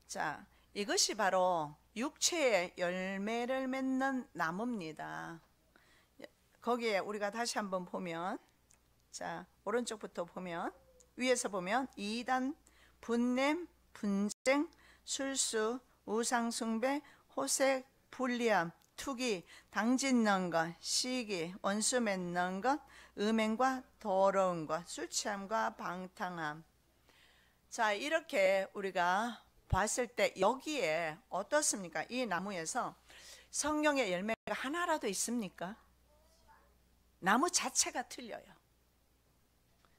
자, 이것이 바로 육체의 열매를 맺는 나무입니다. 거기에 우리가 다시 한번 보면, 자, 오른쪽부터 보면, 위에서 보면 이단, 분냄, 분쟁, 술수, 우상숭배, 호색, 불리함, 투기, 당짓는 것, 시기, 원수 맺는 것, 음행과 더러운 것, 술 취함과 방탕함. 자, 이렇게 우리가 봤을 때 여기에 어떻습니까? 이 나무에서 성령의 열매가 하나라도 있습니까? 나무 자체가 틀려요.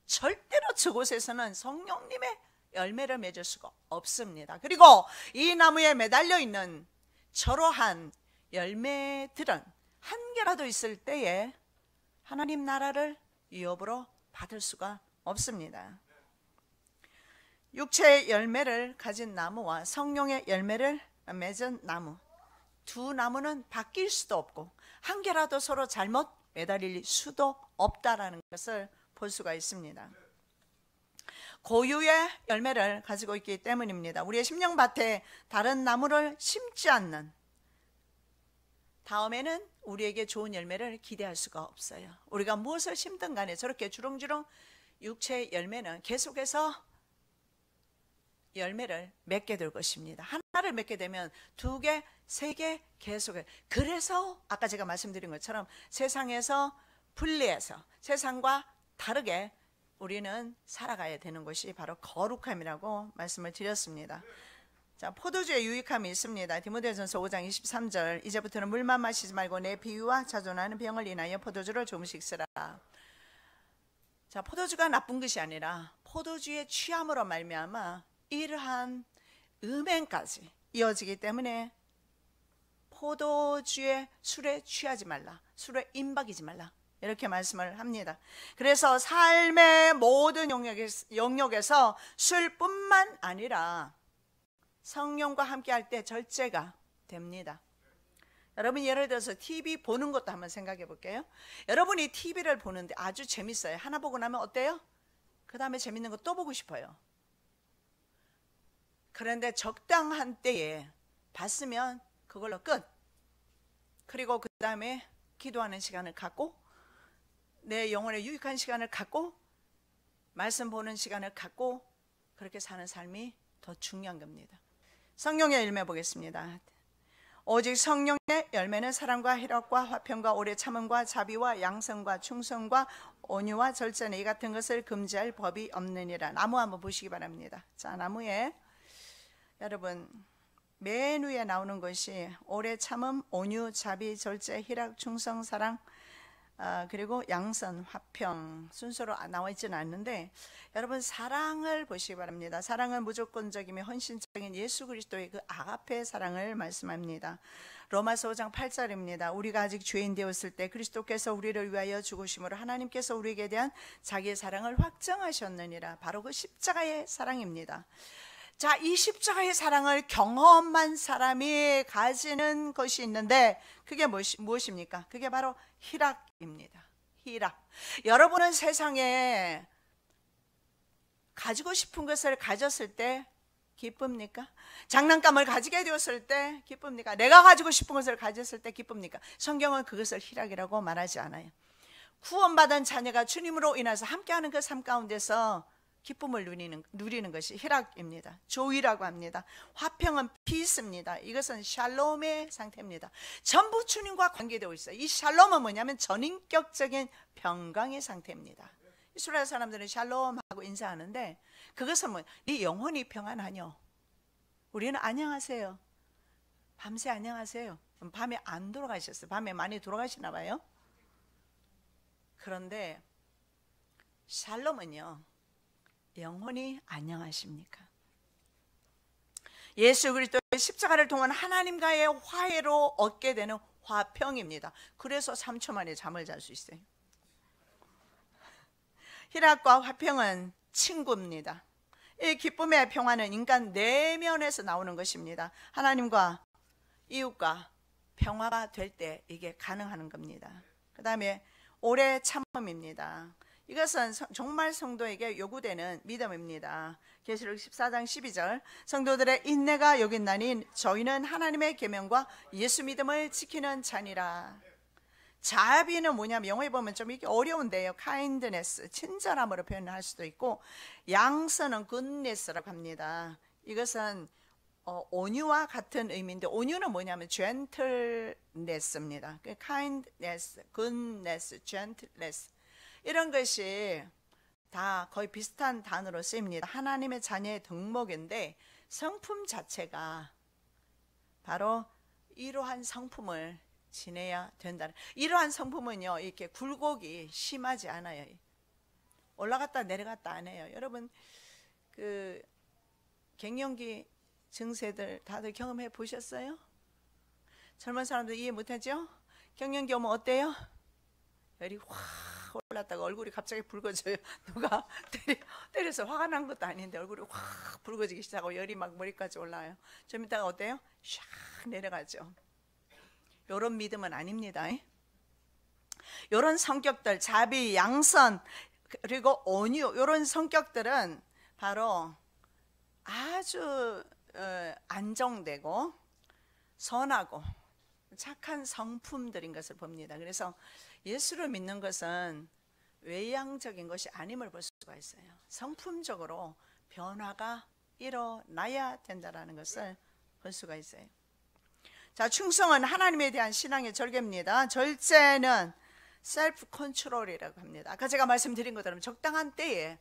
절대로 저곳에서는 성령님의 열매를 맺을 수가 없습니다. 그리고 이 나무에 매달려 있는 저러한 열매들은 한 개라도 있을 때에 하나님 나라를 유업으로 받을 수가 없습니다. 육체의 열매를 가진 나무와 성령의 열매를 맺은 나무, 두 나무는 바뀔 수도 없고 한 개라도 서로 잘못 매달릴 수도 없다라는 것을 볼 수가 있습니다. 고유의 열매를 가지고 있기 때문입니다. 우리의 심령밭에 다른 나무를 심지 않는 다음에는 우리에게 좋은 열매를 기대할 수가 없어요. 우리가 무엇을 심든 간에 저렇게 주렁주렁 육체의 열매는 계속해서 열매를 맺게 될 것입니다. 하나를 맺게 되면 두 개, 세 개 계속해. 그래서 아까 제가 말씀드린 것처럼 세상에서 분리해서 세상과 다르게 우리는 살아가야 되는 것이 바로 거룩함이라고 말씀을 드렸습니다. 자, 포도주에 유익함이 있습니다. 디모데전서 5장 23절, 이제부터는 물만 마시지 말고 내 비위와 자존하는 병을 인하여 포도주를 조금씩 쓰라. 자, 포도주가 나쁜 것이 아니라 포도주의 취함으로 말미암아 이러한 음행까지 이어지기 때문에 포도주의 술에 취하지 말라, 술에 임박이지 말라, 이렇게 말씀을 합니다. 그래서 삶의 모든 영역에서 술뿐만 아니라 성령과 함께 할 때 절제가 됩니다. 여러분, 예를 들어서 TV 보는 것도 한번 생각해 볼게요. 여러분이 TV를 보는데 아주 재밌어요. 하나 보고 나면 어때요? 그 다음에 재밌는 거 또 보고 싶어요. 그런데 적당한 때에 봤으면 그걸로 끝. 그리고 그 다음에 기도하는 시간을 갖고 내 영혼에 유익한 시간을 갖고 말씀 보는 시간을 갖고 그렇게 사는 삶이 더 중요한 겁니다. 성령의 열매 보겠습니다. 오직 성령의 열매는 사랑과 희락과 화평과 오래 참음과 자비와 양선과 충성과 온유와 절제는 이 같은 것을 금지할 법이 없느니라. 나무 한번 보시기 바랍니다. 자, 나무에 여러분 맨 위에 나오는 것이 오래 참음, 온유, 자비, 절제, 희락, 충성, 사랑, 그리고 양선, 화평 순서로 나와 있지는 않는데 여러분 사랑을 보시기 바랍니다. 사랑은 무조건적이며 헌신적인 예수 그리스도의 그 아가페 사랑을 말씀합니다. 로마서 5장 8절입니다. 우리가 아직 죄인 되었을 때 그리스도께서 우리를 위하여 죽으심으로 하나님께서 우리에게 대한 자기의 사랑을 확정하셨느니라. 바로 그 십자가의 사랑입니다. 자, 이 십자가의 사랑을 경험한 사람이 가지는 것이 있는데 그게 무엇입니까? 그게 바로 희락입니다. 희락. 여러분은 세상에 가지고 싶은 것을 가졌을 때 기쁩니까? 장난감을 가지게 되었을 때 기쁩니까? 내가 가지고 싶은 것을 가졌을 때 기쁩니까? 성경은 그것을 희락이라고 말하지 않아요. 구원받은 자녀가 주님으로 인해서 함께하는 그 삶 가운데서 기쁨을 누리는 것이 희락입니다. 조이라고 합니다. 화평은 피스입니다. 이것은 샬롬의 상태입니다. 전부 주님과 관계되어 있어요. 이 샬롬은 뭐냐면 전인격적인 평강의 상태입니다. 이스라엘 사람들은 샬롬하고 인사하는데 그것은 뭐 네 영혼이 평안하뇨. 우리는 안녕하세요. 밤새 안녕하세요. 밤에 안 돌아가셨어요. 밤에 많이 돌아가시나 봐요. 그런데 샬롬은요, 영혼이 안녕하십니까? 예수 그리스도의 십자가를 통한 하나님과의 화해로 얻게 되는 화평입니다. 그래서 3초 만에 잠을 잘 수 있어요. 희락과 화평은 친구입니다. 이 기쁨의 평화는 인간 내면에서 나오는 것입니다. 하나님과 이웃과 평화가 될 때 이게 가능한 겁니다. 그 다음에 오래 참음입니다. 이것은 정말 성도에게 요구되는 믿음입니다. 계시록 14장 12절 성도들의 인내가 여기 있나니 저희는 하나님의 계명과 예수 믿음을 지키는 자니라. 자비는 뭐냐면 영어에 보면 좀 이게 어려운데요. kindness, 친절함으로 표현할 수도 있고 양선은 goodness라고 합니다. 이것은 온유와 같은 의미인데 온유는 뭐냐면 gentleness입니다. kindness, goodness, gentleness 이런 것이 다 거의 비슷한 단어로 쓰입니다. 하나님의 자녀의 덕목인데 성품 자체가 바로 이러한 성품을 지내야 된다. 이러한 성품은요, 이렇게 굴곡이 심하지 않아요. 올라갔다 내려갔다 안 해요. 여러분 그 갱년기 증세들 다들 경험해 보셨어요? 젊은 사람들 이해 못하죠? 갱년기 오면 어때요? 열이 확 올랐다가 얼굴이 갑자기 붉어져요. 누가 때려서 화가 난 것도 아닌데 얼굴이 확 붉어지기 시작하고 열이 막 머리까지 올라와요. 좀 이따가 어때요? 샥 내려가죠. 이런 믿음은 아닙니다. 이런 성격들, 자비, 양선, 그리고 온유, 이런 성격들은 바로 아주 안정되고 선하고 착한 성품들인 것을 봅니다. 그래서 예수를 믿는 것은 외향적인 것이 아님을 볼 수가 있어요. 성품적으로 변화가 일어나야 된다는 것을 볼 수가 있어요. 자, 충성은 하나님에 대한 신앙의 절개입니다. 절제는 셀프 컨트롤이라고 합니다. 아까 제가 말씀드린 것처럼 적당한 때에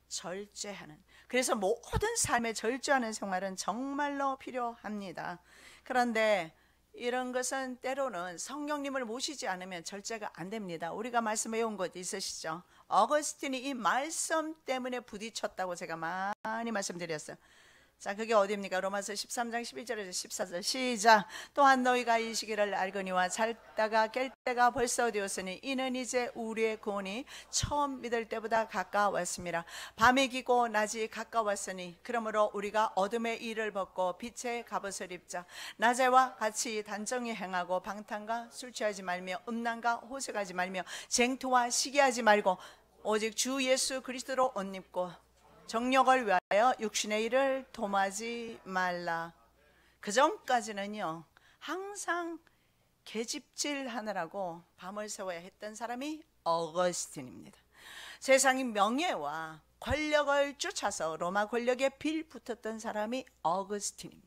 절제하는, 그래서 모든 삶에 절제하는 생활은 정말로 필요합니다. 그런데 이런 것은 때로는 성령님을 모시지 않으면 절제가 안 됩니다. 우리가 말씀 외운 것 있으시죠? 어거스틴이 이 말씀 때문에 부딪혔다고 제가 많이 말씀드렸어요. 자, 그게 어디입니까? 로마서 13장 12절에서 14절 시작. 또한 너희가 이 시기를 알거니와 잘 때가 깰 때가 벌써 되었으니 이는 이제 우리의 구원이 처음 믿을 때보다 가까웠습니다. 밤이 기고 낮이 가까웠으니 그러므로 우리가 어둠의 일을 벗고 빛의 갑옷을 입자. 낮에와 같이 단정히 행하고 방탕과 술 취하지 말며 음란과 호색하지 말며 쟁투와 시기하지 말고 오직 주 예수 그리스도로 옷 입고 정욕을 위하여 육신의 일을 도마지 말라. 그 전까지는요, 항상 계집질 하느라고 밤을 새워야 했던 사람이 어거스틴입니다. 세상의 명예와 권력을 쫓아서 로마 권력에 빌붙었던 사람이 어거스틴입니다.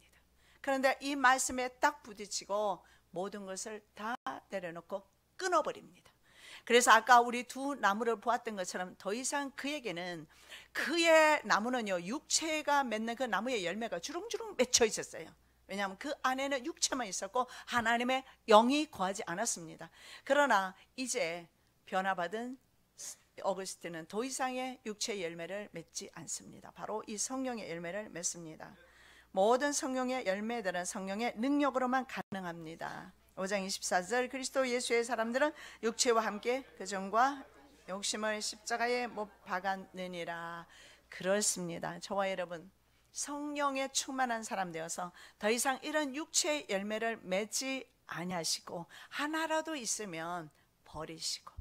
그런데 이 말씀에 딱 부딪히고 모든 것을 다 내려놓고 끊어버립니다. 그래서 아까 우리 두 나무를 보았던 것처럼 더 이상 그에게는, 그의 나무는요, 육체가 맺는 그 나무의 열매가 주렁주렁 맺혀 있었어요. 왜냐하면 그 안에는 육체만 있었고 하나님의 영이 거하지 않았습니다. 그러나 이제 변화받은 어거스틴은 더 이상의 육체의 열매를 맺지 않습니다. 바로 이 성령의 열매를 맺습니다. 모든 성령의 열매들은 성령의 능력으로만 가능합니다. 5장 24절, 그리스도 예수의 사람들은 육체와 함께 그 정과 욕심을 십자가에 못 박았느니라. 그렇습니다. 저와 여러분, 성령에 충만한 사람 되어서 더 이상 이런 육체의 열매를 맺지 아니하시고, 하나라도 있으면 버리시고,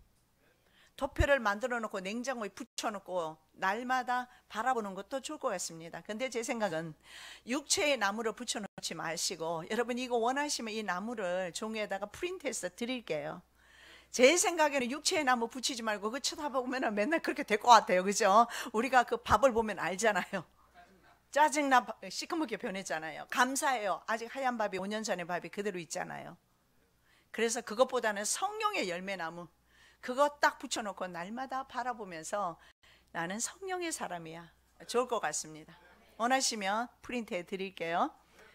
도표를 만들어 놓고 냉장고에 붙여놓고 날마다 바라보는 것도 좋을 것 같습니다. 근데 제 생각은 육체의 나무를 붙여놓지 마시고, 여러분 이거 원하시면 이 나무를 종이에다가 프린트해서 드릴게요. 제 생각에는 육체의 나무 붙이지 말고 그 쳐다보면 맨날 그렇게 될 것 같아요. 그죠? 우리가 그 밥을 보면 알잖아요. 짜증나 시커멓게 변했잖아요. 감사해요. 아직 하얀 밥이 5년 전의 밥이 그대로 있잖아요. 그래서 그것보다는 성령의 열매나무, 그거 딱 붙여놓고 날마다 바라보면서 나는 성령의 사람이야, 좋을 것 같습니다. 원하시면 프린트해 드릴게요.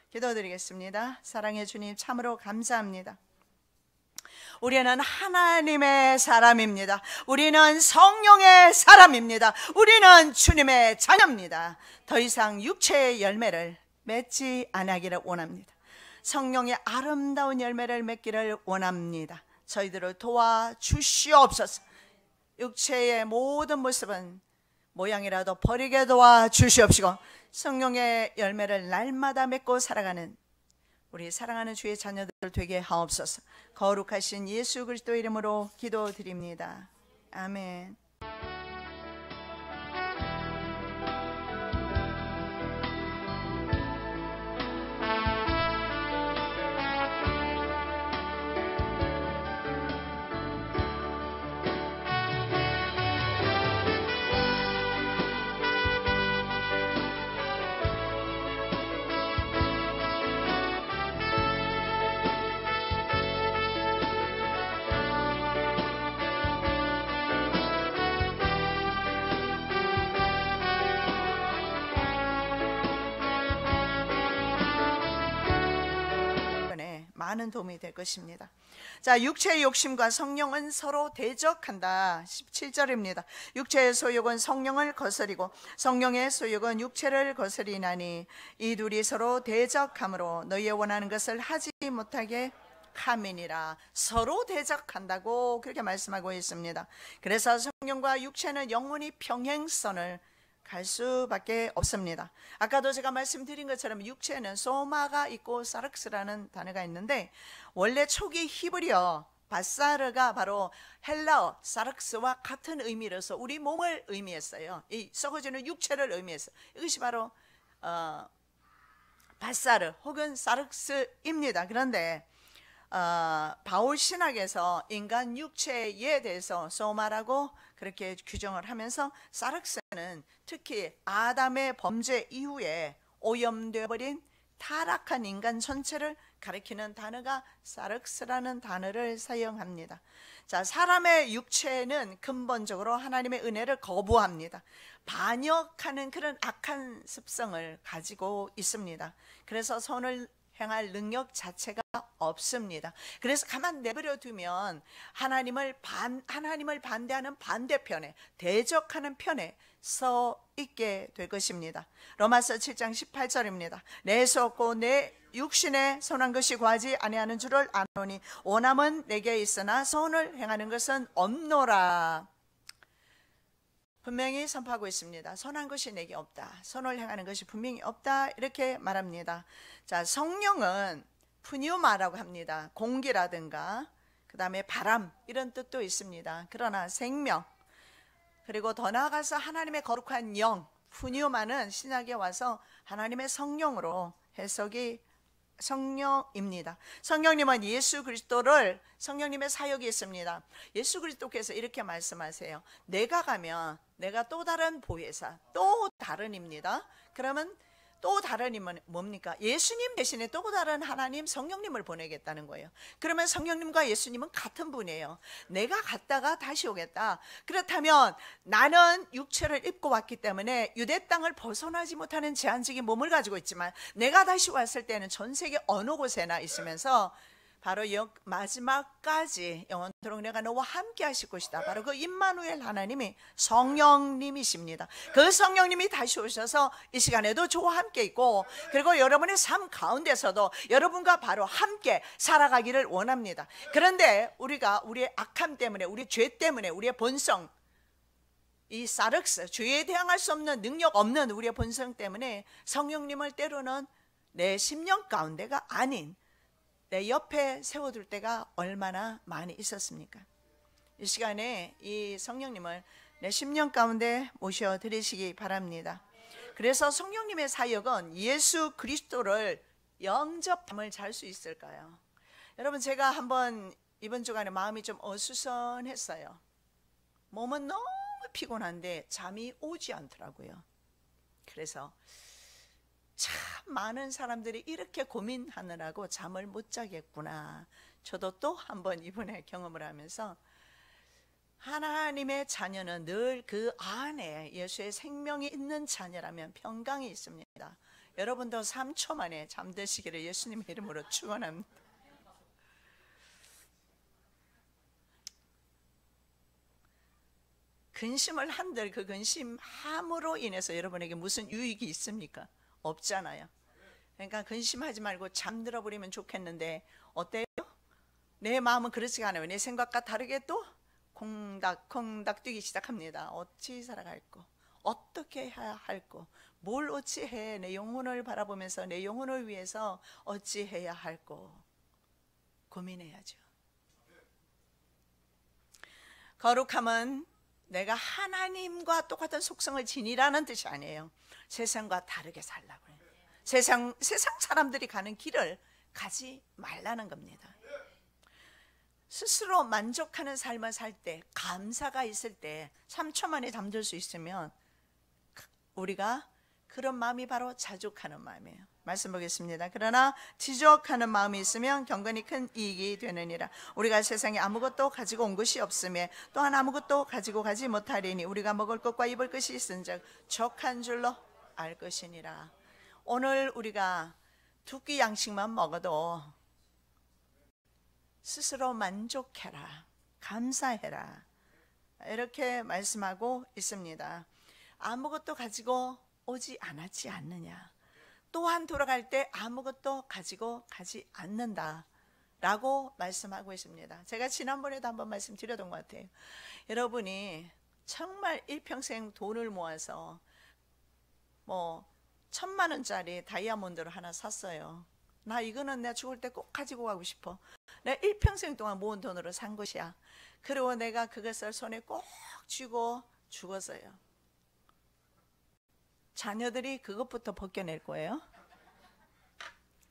기도드리겠습니다. 사랑의 주님, 참으로 감사합니다. 우리는 하나님의 사람입니다. 우리는 성령의 사람입니다. 우리는 주님의 자녀입니다. 더 이상 육체의 열매를 맺지 않기를 원합니다. 성령의 아름다운 열매를 맺기를 원합니다. 저희들을 도와주시옵소서. 육체의 모든 모습은 모양이라도 버리게 도와주시옵시고, 성령의 열매를 날마다 맺고 살아가는 우리 사랑하는 주의 자녀들 되게 하옵소서. 거룩하신 예수 그리스도 이름으로 기도드립니다. 아멘. 많은 도움이 될 것입니다. 자, 육체의 욕심과 성령은 서로 대적한다. 17절입니다. 육체의 소욕은 성령을 거스리고 성령의 소욕은 육체를 거스리나니 이 둘이 서로 대적함으로 너희의 원하는 것을 하지 못하게 함이니라. 서로 대적한다고 그렇게 말씀하고 있습니다. 그래서 성령과 육체는 영원히 평행선을 갈 수밖에 없습니다. 아까도 제가 말씀드린 것처럼 육체는 소마가 있고 사르크스라는 단어가 있는데, 원래 초기 히브리어 바사르가 바로 헬라어 사르크스와 같은 의미로서 우리 몸을 의미했어요. 이 썩어지는 육체를 의미했어요. 이것이 바로 바사르 혹은 사르크스입니다. 그런데 바울 신학에서 인간 육체에 대해서 소마라고 그렇게 규정을 하면서, 사르크스는 특히 아담의 범죄 이후에 오염되어 버린 타락한 인간 전체를 가리키는 단어가 사르크스라는 단어를 사용합니다. 자, 사람의 육체는 근본적으로 하나님의 은혜를 거부합니다. 반역하는 그런 악한 습성을 가지고 있습니다. 그래서 선을 행할 능력 자체가 없습니다. 그래서 가만 내버려 두면 하나님을 반대하는 반대편에, 대적하는 편에 서 있게 될 것입니다. 로마서 7장 18절입니다. 내 썩고 내 육신에 선한 것이 구하지 아니하는 줄을 아노니 원함은 내게 있으나 선을 행하는 것은 없노라. 분명히 선포하고 있습니다. 선한 것이 내게 없다, 선을 행하는 것이 분명히 없다, 이렇게 말합니다. 자, 성령은 푸뉴마라고 합니다. 공기라든가 그 다음에 바람, 이런 뜻도 있습니다. 그러나 생명, 그리고 더 나아가서 하나님의 거룩한 영, 푸뉴마는 신약에 와서 하나님의 성령으로 해석이 성령입니다. 성령님은 예수 그리스도를, 성령님의 사역이 있습니다. 예수 그리스도께서 이렇게 말씀하세요. 내가 가면 내가 또 다른 보혜사, 또 다른입니다. 그러면 또 다른 힘은 뭡니까? 예수님 대신에 또 다른 하나님 성령님을 보내겠다는 거예요. 그러면 성령님과 예수님은 같은 분이에요. 내가 갔다가 다시 오겠다. 그렇다면 나는 육체를 입고 왔기 때문에 유대 땅을 벗어나지 못하는 제한적인 몸을 가지고 있지만 내가 다시 왔을 때는 전 세계 어느 곳에나 있으면서 바로 마지막까지 영원토록 내가 너와 함께 하실 것이다. 바로 그 임마누엘 하나님이 성령님이십니다. 그 성령님이 다시 오셔서 이 시간에도 저와 함께 있고, 그리고 여러분의 삶 가운데서도 여러분과 바로 함께 살아가기를 원합니다. 그런데 우리가 우리의 악함 때문에, 우리 죄 때문에, 우리의 본성, 이 사륵스, 죄에 대항할 수 없는 능력 없는 우리의 본성 때문에 성령님을 때로는 내 심령 가운데가 아닌 내 옆에 세워둘 때가 얼마나 많이 있었습니까? 이 시간에 이 성령님을 내 심령 가운데 모셔드리시기 바랍니다. 그래서 성령님의 사역은 예수 그리스도를 영접함을 잘 수 있을까요? 여러분, 제가 한번 이번 주간에 마음이 좀 어수선했어요. 몸은 너무 피곤한데 잠이 오지 않더라고요. 그래서 참 많은 사람들이 이렇게 고민하느라고 잠을 못 자겠구나. 저도 또 한번 이번에 경험을 하면서 하나님의 자녀는 늘 그 안에 예수의 생명이 있는 자녀라면 평강이 있습니다. 여러분도 3초 만에 잠드시기를 예수님의 이름으로 축원합니다. 근심을 한들 그 근심함으로 인해서 여러분에게 무슨 유익이 있습니까? 없잖아요. 그러니까 근심하지 말고 잠들어 버리면 좋겠는데 어때요? 내 마음은 그렇지가 않아요. 내 생각과 다르게 또 콩닥콩닥 뛰기 시작합니다. 어찌 살아갈꼬, 어떻게 해야 할꼬, 뭘 어찌해, 내 영혼을 바라보면서 내 영혼을 위해서 어찌해야 할꼬 고민해야죠. 거룩함은 내가 하나님과 똑같은 속성을 지니라는 뜻이 아니에요. 세상과 다르게 살라고 해요. 세상 사람들이 가는 길을 가지 말라는 겁니다. 스스로 만족하는 삶을 살 때, 감사가 있을 때 3초 만에 잠들 수 있으면 우리가 그런 마음이 바로 자족하는 마음이에요. 말씀 보겠습니다. 그러나 지족하는 마음이 있으면 경건이 큰 이익이 되느니라. 우리가 세상에 아무것도 가지고 온 것이 없으며 또한 아무것도 가지고 가지 못하리니 우리가 먹을 것과 입을 것이 있은즉 족한 줄로 알 것이니라. 오늘 우리가 두 끼 양식만 먹어도 스스로 만족해라, 감사해라, 이렇게 말씀하고 있습니다. 아무것도 가지고 오지 않았지 않느냐, 또한 돌아갈 때 아무것도 가지고 가지 않는다 라고 말씀하고 있습니다. 제가 지난번에도 한번 말씀드렸던 것 같아요. 여러분이 정말 일평생 돈을 모아서 1,000만 원짜리 다이아몬드를 하나 샀어요. 나 이거는 내가 죽을 때 꼭 가지고 가고 싶어. 내가 일평생 동안 모은 돈으로 산 것이야. 그리고 내가 그것을 손에 꼭 쥐고 죽었어요. 자녀들이 그것부터 벗겨낼 거예요.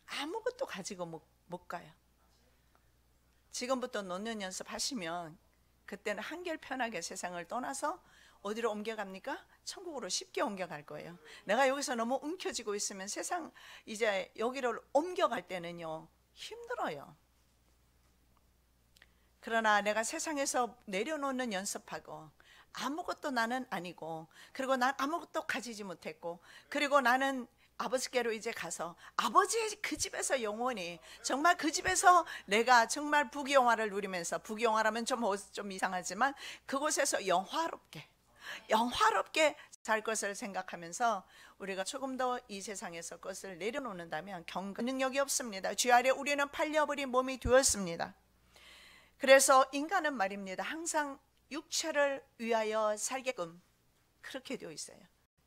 아무것도 가지고 못 가요. 지금부터 노년 연습하시면 그때는 한결 편하게 세상을 떠나서 어디로 옮겨갑니까? 천국으로 쉽게 옮겨갈 거예요. 내가 여기서 너무 움켜쥐고 있으면 세상 이제 여기를 옮겨갈 때는요 힘들어요. 그러나 내가 세상에서 내려놓는 연습하고 아무것도 나는 아니고, 그리고 난 아무것도 가지지 못했고, 그리고 나는 아버지께로 이제 가서 아버지의 그 집에서 영원히, 정말 그 집에서 내가 정말 부귀영화를 누리면서, 부귀영화라면 좀 이상하지만 그곳에서 영화롭게 살 것을 생각하면서 우리가 조금 더 이 세상에서 것을 내려놓는다면 경건 능력이 없습니다. 죄 아래 우리는 팔려버린 몸이 되었습니다. 그래서 인간은 말입니다, 항상 육체를 위하여 살게끔 그렇게 되어 있어요.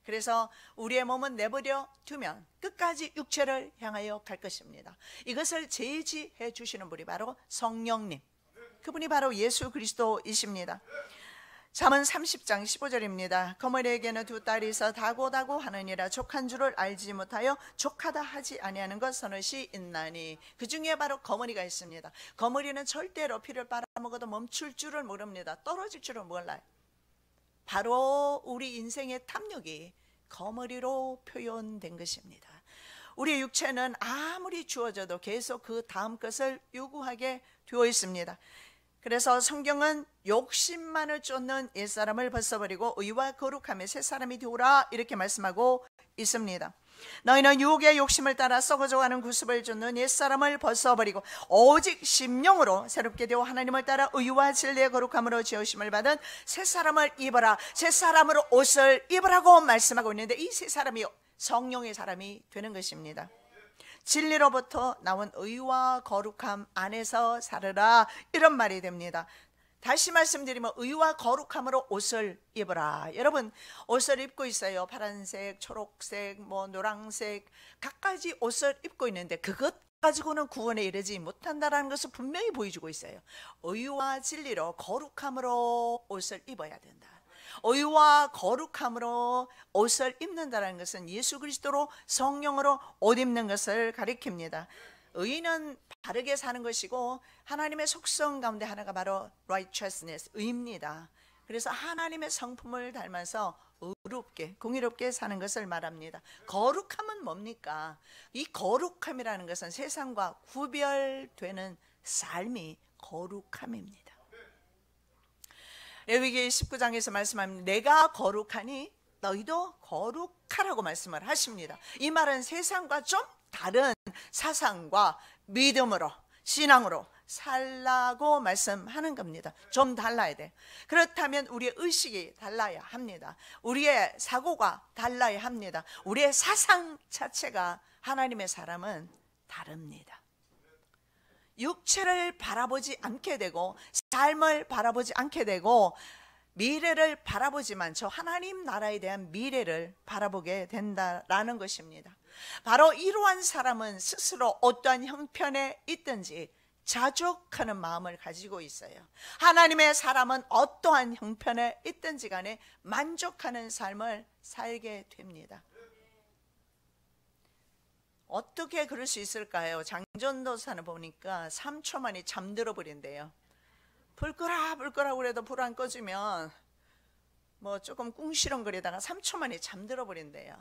그래서 우리의 몸은 내버려 두면 끝까지 육체를 향하여 갈 것입니다. 이것을 제지해 주시는 분이 바로 성령님, 그분이 바로 예수 그리스도이십니다. 잠언 30장 15절입니다. 거머리에게는 두 딸이 있어 다고다고 하느니라. 족한 줄을 알지 못하여 족하다 하지 아니하는 것 서너시 있나니. 그 중에 바로 거머리가 있습니다. 거머리는 절대로 피를 빨아먹어도 멈출 줄을 모릅니다. 떨어질 줄을 몰라요. 바로 우리 인생의 탐욕이 거머리로 표현된 것입니다. 우리의 육체는 아무리 주어져도 계속 그 다음 것을 요구하게 되어 있습니다. 그래서 성경은 욕심만을 쫓는 옛사람을 벗어버리고 의와 거룩함의 새 사람이 되오라 이렇게 말씀하고 있습니다. 너희는 유혹의 욕심을 따라 썩어져가는 구습을 쫓는 옛사람을 벗어버리고 오직 심령으로 새롭게 되어 하나님을 따라 의와 진리의 거룩함으로 지으심을 받은 새 사람을 입어라. 새 사람으로 옷을 입으라고 말씀하고 있는데 이 새 사람이 성령의 사람이 되는 것입니다. 진리로부터 나온 의와 거룩함 안에서 살으라 이런 말이 됩니다. 다시 말씀드리면 의와 거룩함으로 옷을 입어라. 여러분 옷을 입고 있어요. 파란색, 초록색, 노란색 각가지 옷을 입고 있는데 그것 가지고는 구원에 이르지 못한다라는 것을 분명히 보여주고 있어요. 의와 진리로 거룩함으로 옷을 입어야 된다. 의와 거룩함으로 옷을 입는다는 것은 예수 그리스도로 성령으로 옷 입는 것을 가리킵니다. 의는 바르게 사는 것이고 하나님의 속성 가운데 하나가 바로 righteousness, 의입니다. 그래서 하나님의 성품을 닮아서 의롭게 공의롭게 사는 것을 말합니다. 거룩함은 뭡니까? 이 거룩함이라는 것은 세상과 구별되는 삶이 거룩함입니다. 레위기 19장에서 말씀합니다. 내가 거룩하니 너희도 거룩하라고 말씀을 하십니다. 이 말은 세상과 좀 다른 사상과 믿음으로 신앙으로 살라고 말씀하는 겁니다. 좀 달라야 돼. 그렇다면 우리의 의식이 달라야 합니다. 우리의 사고가 달라야 합니다. 우리의 사상 자체가 하나님의 사람은 다릅니다. 육체를 바라보지 않게 되고 삶을 바라보지 않게 되고 미래를 바라보지만 저 하나님 나라에 대한 미래를 바라보게 된다라는 것입니다. 바로 이러한 사람은 스스로 어떠한 형편에 있든지 자족하는 마음을 가지고 있어요. 하나님의 사람은 어떠한 형편에 있든지 간에 만족하는 삶을 살게 됩니다. 어떻게 그럴 수 있을까요? 장전도사는 보니까 3초 만에 잠들어 버린대요. 불 끄라 그래도 불 안 꺼지면 조금 꿍시렁거리다가 3초 만에 잠들어 버린대요.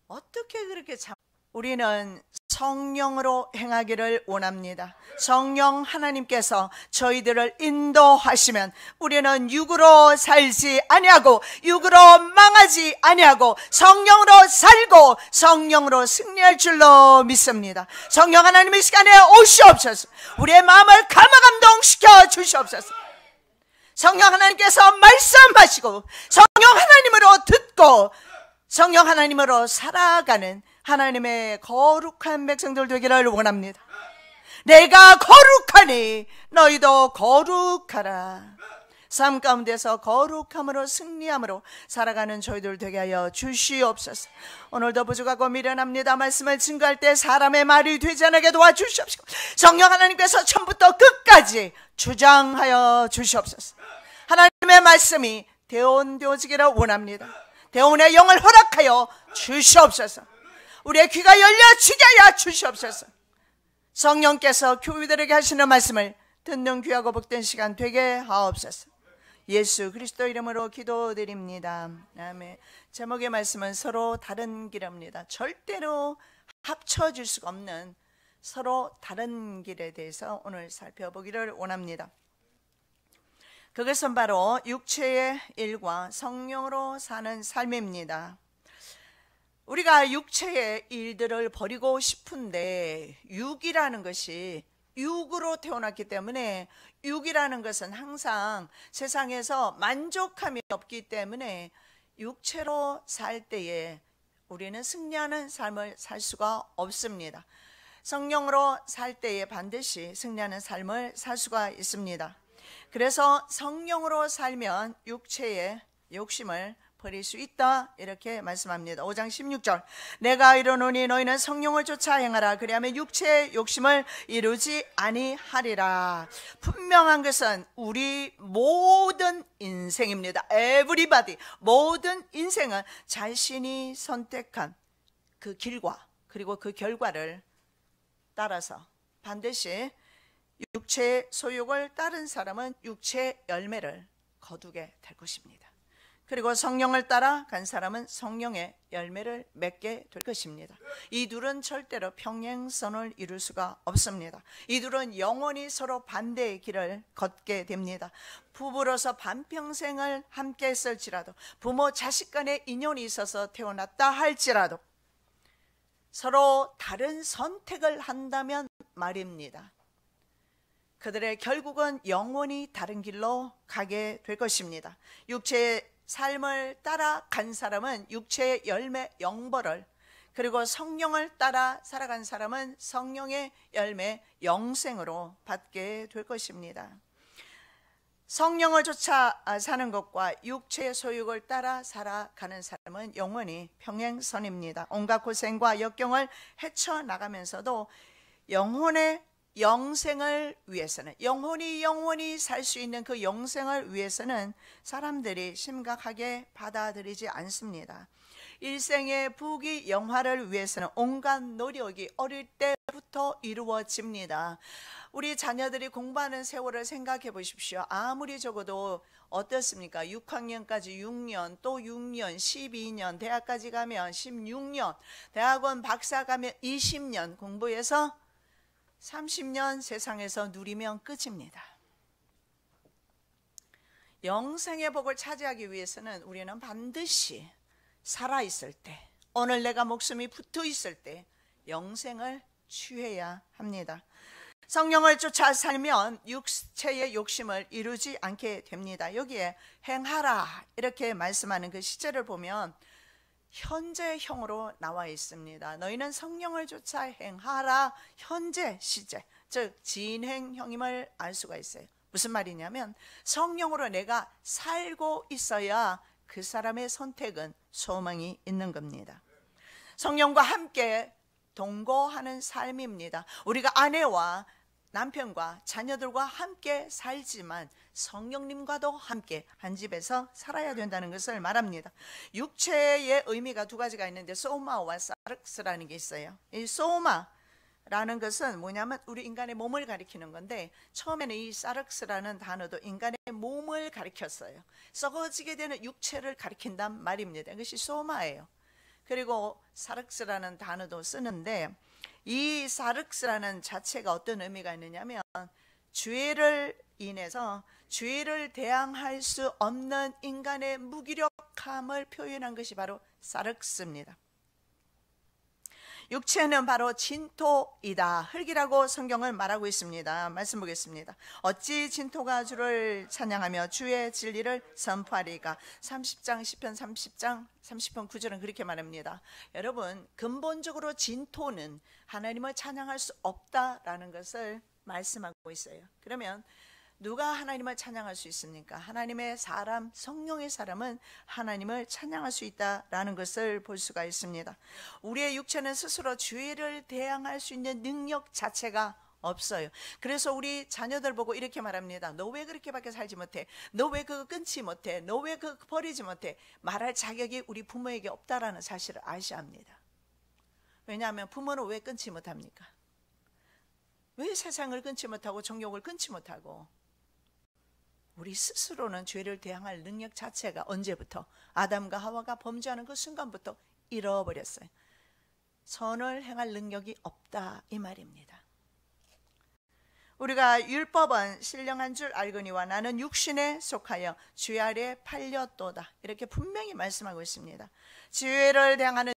어떻게 그렇게 우리는 성령으로 행하기를 원합니다. 성령 하나님께서 저희들을 인도하시면 우리는 육으로 살지 아니하고 육으로 망하지 아니하고 성령으로 살고 성령으로 승리할 줄로 믿습니다. 성령 하나님 이 시간에 오시옵소서. 우리의 마음을 감화감동시켜 주시옵소서. 성령 하나님께서 말씀하시고 성령 하나님으로 듣고 성령 하나님으로 살아가는 하나님의 거룩한 백성들 되기를 원합니다. 내가 거룩하니 너희도 거룩하라. 삶 가운데서 거룩함으로 승리함으로 살아가는 저희들 되게 하여 주시옵소서. 오늘도 부족하고 미련합니다. 말씀을 증거할 때 사람의 말이 되지 않게 도와주시옵소서. 성령 하나님께서 처음부터 끝까지 주장하여 주시옵소서. 하나님의 말씀이 대온되어지기를 원합니다. 대온의 영을 허락하여 주시옵소서. 우리의 귀가 열려지게 하여 주시옵소서. 성령께서 교우들에게 하시는 말씀을 듣는 귀하고 복된 시간 되게 하옵소서. 예수 그리스도 이름으로 기도드립니다. 아멘. 제목의 말씀은 서로 다른 길입니다. 절대로 합쳐질 수가 없는 서로 다른 길에 대해서 오늘 살펴보기를 원합니다. 그것은 바로 육체의 일과 성령으로 사는 삶입니다. 우리가 육체의 일들을 버리고 싶은데 육이라는 것이 육으로 태어났기 때문에 육이라는 것은 항상 세상에서 만족함이 없기 때문에 육체로 살 때에 우리는 승리하는 삶을 살 수가 없습니다. 성령으로 살 때에 반드시 승리하는 삶을 살 수가 있습니다. 그래서 성령으로 살면 육체의 욕심을 버릴 수 있다 이렇게 말씀합니다. 5장 16절 내가 이르노니 너희는 성령을 쫓아 행하라. 그리하면 육체의 욕심을 이루지 아니하리라. 분명한 것은 우리 모든 인생입니다. Everybody 모든 인생은 자신이 선택한 그 길과 그리고 그 결과를 따라서 반드시 육체의 소욕을 따른 사람은 육체의 열매를 거두게 될 것입니다. 그리고 성령을 따라 간 사람은 성령의 열매를 맺게 될 것입니다. 이 둘은 절대로 평행선을 이룰 수가 없습니다. 이 둘은 영원히 서로 반대의 길을 걷게 됩니다. 부부로서 반평생을 함께 했을지라도, 부모 자식 간의 인연이 있어서 태어났다 할지라도 서로 다른 선택을 한다면 말입니다, 그들의 결국은 영원히 다른 길로 가게 될 것입니다. 육체의 삶을 따라간 사람은 육체의 열매 영벌을, 그리고 성령을 따라 살아간 사람은 성령의 열매 영생으로 받게 될 것입니다. 성령을 쫓아 사는 것과 육체의 소욕을 따라 살아가는 사람은 영원히 평행선입니다. 온갖 고생과 역경을 헤쳐나가면서도 영혼의 영생을 위해서는, 영원히 살 수 있는 그 영생을 위해서는 사람들이 심각하게 받아들이지 않습니다. 일생의 부귀 영화를 위해서는 온갖 노력이 어릴 때부터 이루어집니다. 우리 자녀들이 공부하는 세월을 생각해 보십시오. 아무리 적어도 어떻습니까? 6학년까지 6년, 또 6년, 12년, 대학까지 가면 16년, 대학원 박사 가면 20년 공부해서 30년 세상에서 누리면 끝입니다. 영생의 복을 차지하기 위해서는 우리는 반드시 살아있을 때, 오늘 내가 목숨이 붙어 있을 때 영생을 취해야 합니다. 성령을 쫓아 살면 육체의 욕심을 이루지 않게 됩니다. 여기에 행하라 이렇게 말씀하는 그 시제를 보면 현재형으로 나와 있습니다. 너희는 성령을 쫓아 행하라, 현재 시제, 즉 진행형임을 알 수가 있어요. 무슨 말이냐면 성령으로 내가 살고 있어야 그 사람의 선택은 소망이 있는 겁니다. 성령과 함께 동거하는 삶입니다. 우리가 아내와 남편과 자녀들과 함께 살지만 성령님과도 함께 한 집에서 살아야 된다는 것을 말합니다. 육체의 의미가 두 가지가 있는데 소마와 사르스라는 게 있어요. 이 소마라는 것은 뭐냐면 우리 인간의 몸을 가리키는 건데, 처음에는 이 사르스라는 단어도 인간의 몸을 가리켰어요. 썩어지게 되는 육체를 가리킨단 말입니다. 이것이 소마예요. 그리고 사르스라는 단어도 쓰는데, 이 사르스라는 자체가 어떤 의미가 있느냐면 죄를 인해서 죄를 대항할 수 없는 인간의 무기력함을 표현한 것이 바로 사르스입니다. 육체는 바로 진토이다, 흙이라고 성경을 말하고 있습니다. 말씀 보겠습니다. 어찌 진토가 주를 찬양하며 주의 진리를 선포하리까. 30장 시편 30편 9절은 그렇게 말합니다. 여러분, 근본적으로 진토는 하나님을 찬양할 수 없다라는 것을 말씀하고 있어요. 그러면 누가 하나님을 찬양할 수 있습니까? 하나님의 사람, 성령의 사람은 하나님을 찬양할 수 있다라는 것을 볼 수가 있습니다. 우리의 육체는 스스로 죄를 대항할 수 있는 능력 자체가 없어요. 그래서 우리 자녀들 보고 이렇게 말합니다. 너 왜 그렇게밖에 살지 못해? 너 왜 그거 끊지 못해? 너 왜 그거 버리지 못해? 말할 자격이 우리 부모에게 없다라는 사실을 아셔야 합니다. 왜냐하면 부모는 왜 끊지 못합니까? 왜 세상을 끊지 못하고 정욕을 끊지 못하고? 우리 스스로는 죄를 대항할 능력 자체가 언제부터? 아담과 하와가 범죄하는 그 순간부터 잃어버렸어요. 선을 행할 능력이 없다 이 말입니다. 우리가 율법은 신령한 줄 알거니와 나는 육신에 속하여 죄 아래 팔렸도다, 이렇게 분명히 말씀하고 있습니다. 죄를 대항하는